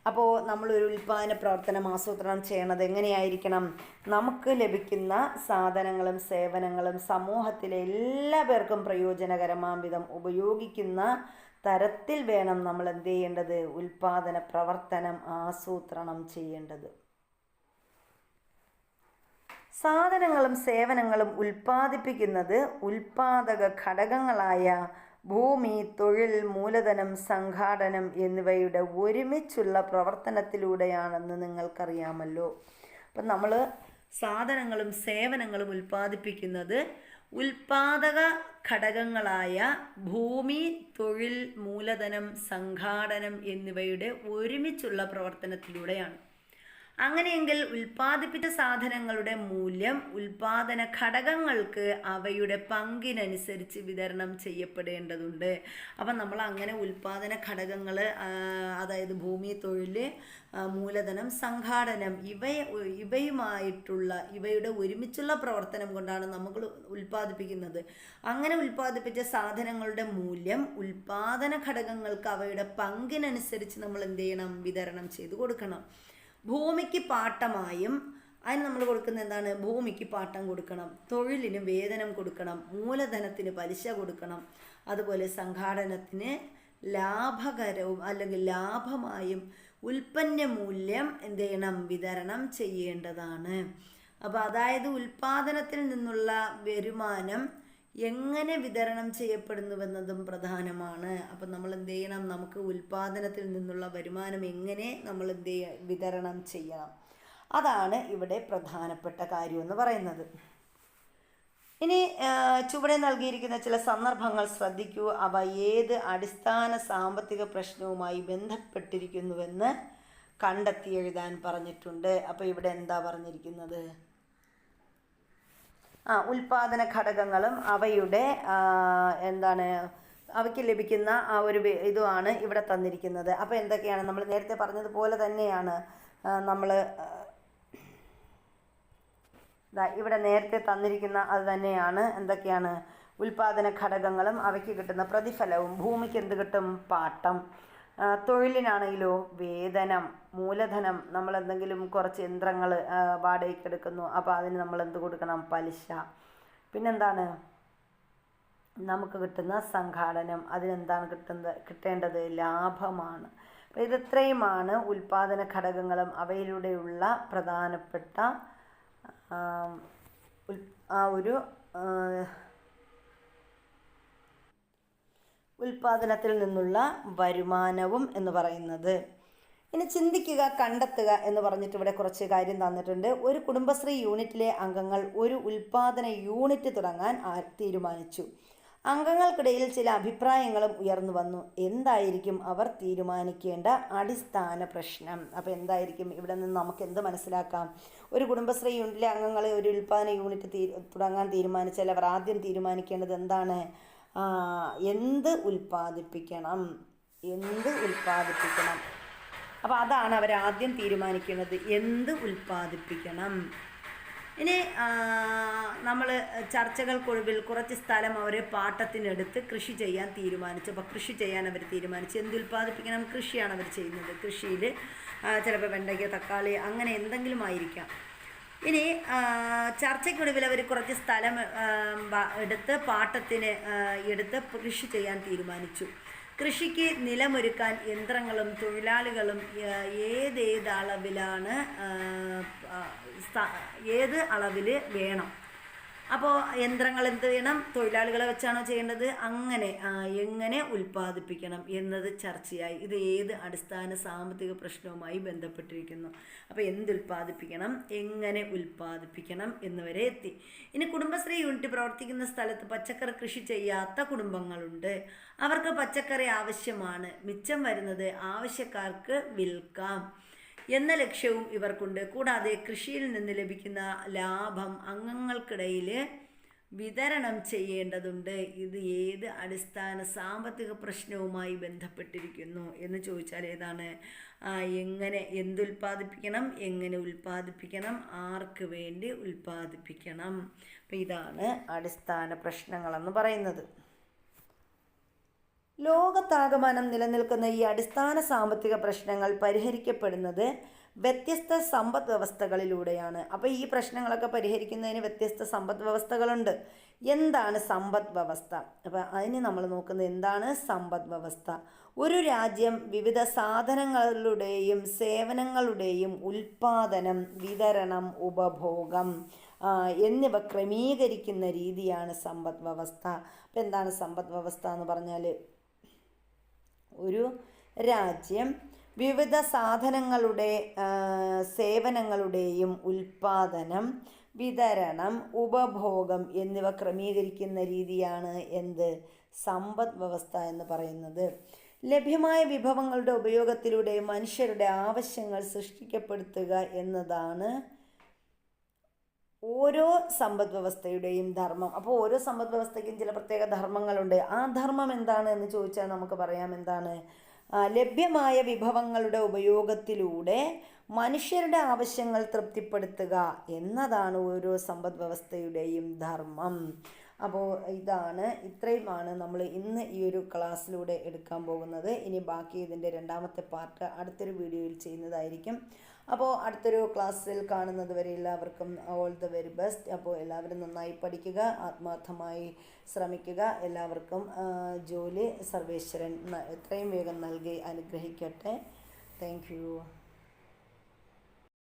അപ്പോൾ നമ്മളൊരു ഉൽപാദന പ്രവർത്തനം ആസൂത്രണം ചെയ്യണത് എങ്ങനെയായിരിക്കണം? നമുക്ക് ലഭിക്കുന്ന സാധനങ്ങളും സേവനങ്ങളും സമൂഹത്തിലെ എല്ലാ പേർക്കും പ്രയോജനകരമാം വിധം ഉപയോഗിക്കുന്ന തരത്തിൽ വേണം നമ്മൾ എന്ത് ചെയ്യേണ്ടത്? ഉൽപാദന പ്രവർത്തനം ആസൂത്രണം ചെയ്യേണ്ടത്. സാധനങ്ങളും സേവനങ്ങളും ഉൽപ്പാദിപ്പിക്കുന്നത് ഉൽപാദക ഘടകങ്ങളായ ഭൂമി, തൊഴിൽ, മൂലധനം, സംഘാടനം എന്നിവയുടെ ഒരുമിച്ചുള്ള പ്രവർത്തനത്തിലൂടെയാണെന്ന് നിങ്ങൾക്കറിയാമല്ലോ. അപ്പം നമ്മൾ സാധനങ്ങളും സേവനങ്ങളും ഉൽപ്പാദിപ്പിക്കുന്നത് ഉൽപാദക ഘടകങ്ങളായ ഭൂമി, തൊഴിൽ, മൂലധനം, സംഘാടനം എന്നിവയുടെ ഒരുമിച്ചുള്ള പ്രവർത്തനത്തിലൂടെയാണ്. അങ്ങനെയെങ്കിൽ ഉൽപ്പാദിപ്പിച്ച സാധനങ്ങളുടെ മൂല്യം ഉൽപാദന ഘടകങ്ങൾക്ക് അവയുടെ പങ്കിനനുസരിച്ച് വിതരണം ചെയ്യപ്പെടേണ്ടതുണ്ട്. അപ്പം നമ്മൾ അങ്ങനെ ഉൽപാദന ഘടകങ്ങൾ, അതായത് ഭൂമി, തൊഴിൽ, മൂലധനം, സംഘാടനം, ഇവയുടെ ഒരുമിച്ചുള്ള പ്രവർത്തനം കൊണ്ടാണ് നമ്മൾ ഉൽപ്പാദിപ്പിക്കുന്നത്. അങ്ങനെ ഉൽപ്പാദിപ്പിച്ച സാധനങ്ങളുടെ മൂല്യം ഉൽപാദന ഘടകങ്ങൾക്ക് അവയുടെ പങ്കിനനുസരിച്ച് നമ്മൾ എന്ത് ചെയ്യണം? വിതരണം ചെയ്ത് കൊടുക്കണം. ഭൂമിക്ക് പാട്ടമായും അതിന് നമ്മൾ കൊടുക്കുന്ന എന്താണ്? ഭൂമിക്ക് പാട്ടം കൊടുക്കണം, തൊഴിലിന് വേതനം കൊടുക്കണം, മൂലധനത്തിന് പലിശ കൊടുക്കണം, അതുപോലെ സംഘാടനത്തിന് ലാഭകരവും അല്ലെങ്കിൽ ലാഭമായും ഉൽപ്പന്ന മൂല്യം എന്ത് ചെയ്യണം? വിതരണം ചെയ്യേണ്ടതാണ്. അപ്പോൾ അതായത് ഉൽപാദനത്തിൽ നിന്നുള്ള വരുമാനം എങ്ങനെ വിതരണം ചെയ്യപ്പെടുന്നുവെന്നതും പ്രധാനമാണ്. അപ്പം നമ്മൾ എന്ത് ചെയ്യണം? നമുക്ക് ഉൽപാദനത്തിൽ നിന്നുള്ള വരുമാനം എങ്ങനെ നമ്മൾ വിതരണം ചെയ്യണം, അതാണ് ഇവിടെ പ്രധാനപ്പെട്ട കാര്യം എന്ന് പറയുന്നത്. ഇനി ചുവടെ നൽകിയിരിക്കുന്ന ചില സന്ദർഭങ്ങൾ ശ്രദ്ധിക്കൂ. അവ ഏത് അടിസ്ഥാന സാമ്പത്തിക പ്രശ്നവുമായി ബന്ധപ്പെട്ടിരിക്കുന്നുവെന്ന് കണ്ടെത്തി എഴുതാൻ പറഞ്ഞിട്ടുണ്ട്. അപ്പോൾ ഇവിടെ എന്താ പറഞ്ഞിരിക്കുന്നത്? ഉൽപാദന ഘടകങ്ങളും അവയുടെ അവയ്ക്ക് ലഭിക്കുന്ന ആ ഒരു ഇതുമാണ് ഇവിടെ തന്നിരിക്കുന്നത്. അപ്പോൾ എന്തൊക്കെയാണ്? നമ്മൾ നേരത്തെ പറഞ്ഞതുപോലെ തന്നെയാണ് നമ്മൾ ഇവിടെ നേരത്തെ തന്നിരിക്കുന്ന അത് തന്നെയാണ്. എന്തൊക്കെയാണ്? ഉൽപാദന ഘടകങ്ങളും അവയ്ക്ക് കിട്ടുന്ന പ്രതിഫലവും. ഭൂമിക്ക് എന്ത് കിട്ടും? പാട്ടം. തൊഴിലിനാണെങ്കിലോ വേതനം. മൂലധനം, നമ്മൾ എന്തെങ്കിലും കുറച്ച് യന്ത്രങ്ങൾ വാടകയ്ക്ക് എടുക്കുന്നു, അപ്പോൾ അതിന് നമ്മൾ എന്ത് കൊടുക്കണം? പലിശ. പിന്നെന്താണ്? നമുക്ക് കിട്ടുന്ന സംഘാടനം, അതിനെന്താണ് കിട്ടേണ്ടത്? ലാഭമാണ്. അപ്പോൾ ഇത്രയുമാണ് ഉൽപാദന ഘടകങ്ങളും അവയിലൂടെയുള്ള പ്രധാനപ്പെട്ട ഒരു ഉൽപാദനത്തിൽ നിന്നുള്ള വരുമാനവും എന്ന് പറയുന്നത്. ഇനി ചിന്തിക്കുക, കണ്ടെത്തുക എന്ന് പറഞ്ഞിട്ട് ഇവിടെ കുറച്ച് കാര്യം തന്നിട്ടുണ്ട്. ഒരു കുടുംബശ്രീ യൂണിറ്റിലെ അംഗങ്ങൾ ഒരു ഉൽപാദന യൂണിറ്റ് തുടങ്ങാൻ തീരുമാനിച്ചു. അംഗങ്ങൾക്കിടയിൽ ചില അഭിപ്രായങ്ങളും ഉയർന്നു വന്നു. എന്തായിരിക്കും അവർ തീരുമാനിക്കേണ്ട അടിസ്ഥാന പ്രശ്നം? അപ്പോൾ എന്തായിരിക്കും? ഇവിടെ നിന്ന് നമുക്ക് എന്ത് മനസ്സിലാക്കാം? ഒരു കുടുംബശ്രീ യൂണിറ്റിലെ അംഗങ്ങൾ ഒരു ഉൽപാദന യൂണിറ്റ് തുടങ്ങാൻ തീരുമാനിച്ചാൽ അവർ ആദ്യം തീരുമാനിക്കേണ്ടത് എന്താണ്? എന്ത് ഉൽപ്പാദിപ്പിക്കണം. അപ്പോൾ അതാണ് അവരാദ്യം തീരുമാനിക്കുന്നത്, എന്ത് ഉൽപ്പാദിപ്പിക്കണം. ഇനി നമ്മൾ ചർച്ചകൾക്കൊടുവിൽ കുറച്ച് സ്ഥലം അവർ പാട്ടത്തിനെടുത്ത് കൃഷി ചെയ്യാൻ തീരുമാനിച്ചു. അപ്പോൾ കൃഷി ചെയ്യാൻ അവർ തീരുമാനിച്ചു. എന്തുൽപ്പാദിപ്പിക്കണം? കൃഷിയാണ് അവർ ചെയ്യുന്നത്. കൃഷിയിൽ ചിലപ്പോൾ വെണ്ടയ്ക്ക, തക്കാളി, അങ്ങനെ എന്തെങ്കിലും ആയിരിക്കാം. ഇനി ചർച്ചയ്ക്കൊടുവിൽ അവർ കുറച്ച് സ്ഥലം എടുത്ത് പാട്ടത്തിന് എടുത്ത് കൃഷി ചെയ്യാൻ തീരുമാനിച്ചു. കൃഷിക്ക് നിലമൊരുക്കാൻ യന്ത്രങ്ങളും തൊഴിലാളികളും ഏത് അളവിൽ വേണം. അപ്പോൾ യന്ത്രങ്ങൾ എന്ത് വേണം? തൊഴിലാളികളെ വെച്ചാണോ ചെയ്യേണ്ടത്? അങ്ങനെ എങ്ങനെ ഉൽപ്പാദിപ്പിക്കണം എന്നത് ചർച്ചയായി. ഇത് ഏത് അടിസ്ഥാന സാമ്പത്തിക പ്രശ്നവുമായി ബന്ധപ്പെട്ടിരിക്കുന്നു. അപ്പോൾ എന്തുൽപ്പാദിപ്പിക്കണം, എങ്ങനെ ഉൽപ്പാദിപ്പിക്കണം എന്നിവരെ എത്തി. ഇനി കുടുംബശ്രീ യൂണിറ്റ് പ്രവർത്തിക്കുന്ന സ്ഥലത്ത് പച്ചക്കറി കൃഷി ചെയ്യാത്ത കുടുംബങ്ങളുണ്ട്. അവർക്ക് പച്ചക്കറി ആവശ്യമാണ്. മിച്ചം വരുന്നത് ആവശ്യക്കാർക്ക് വിൽക്കാം എന്ന ലക്ഷ്യവും ഇവർക്കുണ്ട്. കൂടാതെ കൃഷിയിൽ നിന്ന് ലഭിക്കുന്ന ലാഭം അംഗങ്ങൾക്കിടയിൽ വിതരണം ചെയ്യേണ്ടതുണ്ട്. ഇത് ഏത് അടിസ്ഥാന സാമ്പത്തിക പ്രശ്നവുമായി ബന്ധപ്പെട്ടിരിക്കുന്നു എന്ന് ചോദിച്ചാൽ ഏതാണ്? എന്തുൽപ്പാദിപ്പിക്കണം, എങ്ങനെ ഉൽപ്പാദിപ്പിക്കണം, ആർക്ക് വേണ്ടി ഉൽപ്പാദിപ്പിക്കണം. അപ്പം ഇതാണ് അടിസ്ഥാന പ്രശ്നങ്ങളെന്ന് പറയുന്നത്. ലോകത്താകമാനം നിലനിൽക്കുന്ന ഈ അടിസ്ഥാന സാമ്പത്തിക പ്രശ്നങ്ങൾ പരിഹരിക്കപ്പെടുന്നത് വ്യത്യസ്ത സമ്പദ് വ്യവസ്ഥകളിലൂടെയാണ്. അപ്പോൾ ഈ പ്രശ്നങ്ങളൊക്കെ പരിഹരിക്കുന്നതിന് വ്യത്യസ്ത സമ്പദ് വ്യവസ്ഥകളുണ്ട്. എന്താണ് സമ്പദ് വ്യവസ്ഥ? അപ്പോൾ അതിന് നമ്മൾ നോക്കുന്നത് എന്താണ് സമ്പദ് വ്യവസ്ഥ? ഒരു രാജ്യം വിവിധ സാധനങ്ങളുടെയും സേവനങ്ങളുടെയും ഉൽപ്പാദനം, വിതരണം, ഉപഭോഗം എന്നിവ ക്രമീകരിക്കുന്ന രീതിയാണ് സമ്പദ് വ്യവസ്ഥ. അപ്പോൾ എന്താണ് സമ്പദ് വ്യവസ്ഥ എന്ന് പറഞ്ഞാൽ? ഒരു രാജ്യം വിവിധ സാധനങ്ങളുടെ സേവനങ്ങളുടെയും ഉൽപ്പാദനം, വിതരണം, ഉപഭോഗം എന്നിവ ക്രമീകരിക്കുന്ന രീതിയാണ് എന്ത്? സമ്പദ് വ്യവസ്ഥ എന്ന് പറയുന്നത്. ലഭ്യമായ വിഭവങ്ങളുടെ ഉപയോഗത്തിലൂടെ മനുഷ്യരുടെ ആവശ്യങ്ങൾ സൃഷ്ടിക്കപ്പെടുത്തുക എന്നതാണ് ഓരോ സമ്പദ് വ്യവസ്ഥയുടെയും ധർമ്മം. അപ്പോൾ ഓരോ സമ്പദ് വ്യവസ്ഥയ്ക്കും ചില പ്രത്യേക ധർമ്മങ്ങളുണ്ട്. ആ ധർമ്മം എന്താണ് എന്ന് ചോദിച്ചാൽ നമുക്ക് പറയാം എന്താണ്? ലഭ്യമായ വിഭവങ്ങളുടെ ഉപയോഗത്തിലൂടെ മനുഷ്യരുടെ ആവശ്യങ്ങൾ തൃപ്തിപ്പെടുത്തുക എന്നതാണ് ഓരോ സമ്പദ് വ്യവസ്ഥയുടെയും ധർമ്മം. അപ്പോൾ ഇത്രയുമാണ് നമ്മൾ ഇന്ന് ഈ ഒരു ക്ലാസ്സിലൂടെ എടുക്കാൻ പോകുന്നത്. ഇനി ബാക്കി ഇതിൻ്റെ രണ്ടാമത്തെ പാർട്ട് അടുത്തൊരു വീഡിയോയിൽ ചെയ്യുന്നതായിരിക്കും. അപ്പോൾ അടുത്തൊരു ക്ലാസ്സിൽ കാണുന്നത് വരെ എല്ലാവർക്കും ഓൾ ദ വെരി ബെസ്റ്റ്. അപ്പോൾ എല്ലാവരും നന്നായി പഠിക്കുക, ആത്മാർത്ഥമായി ശ്രമിക്കുക. എല്ലാവർക്കും ജോലി സർവേശ്വരൻ എത്രയും വേഗം നൽകി അനുഗ്രഹിക്കട്ടെ. Thank you.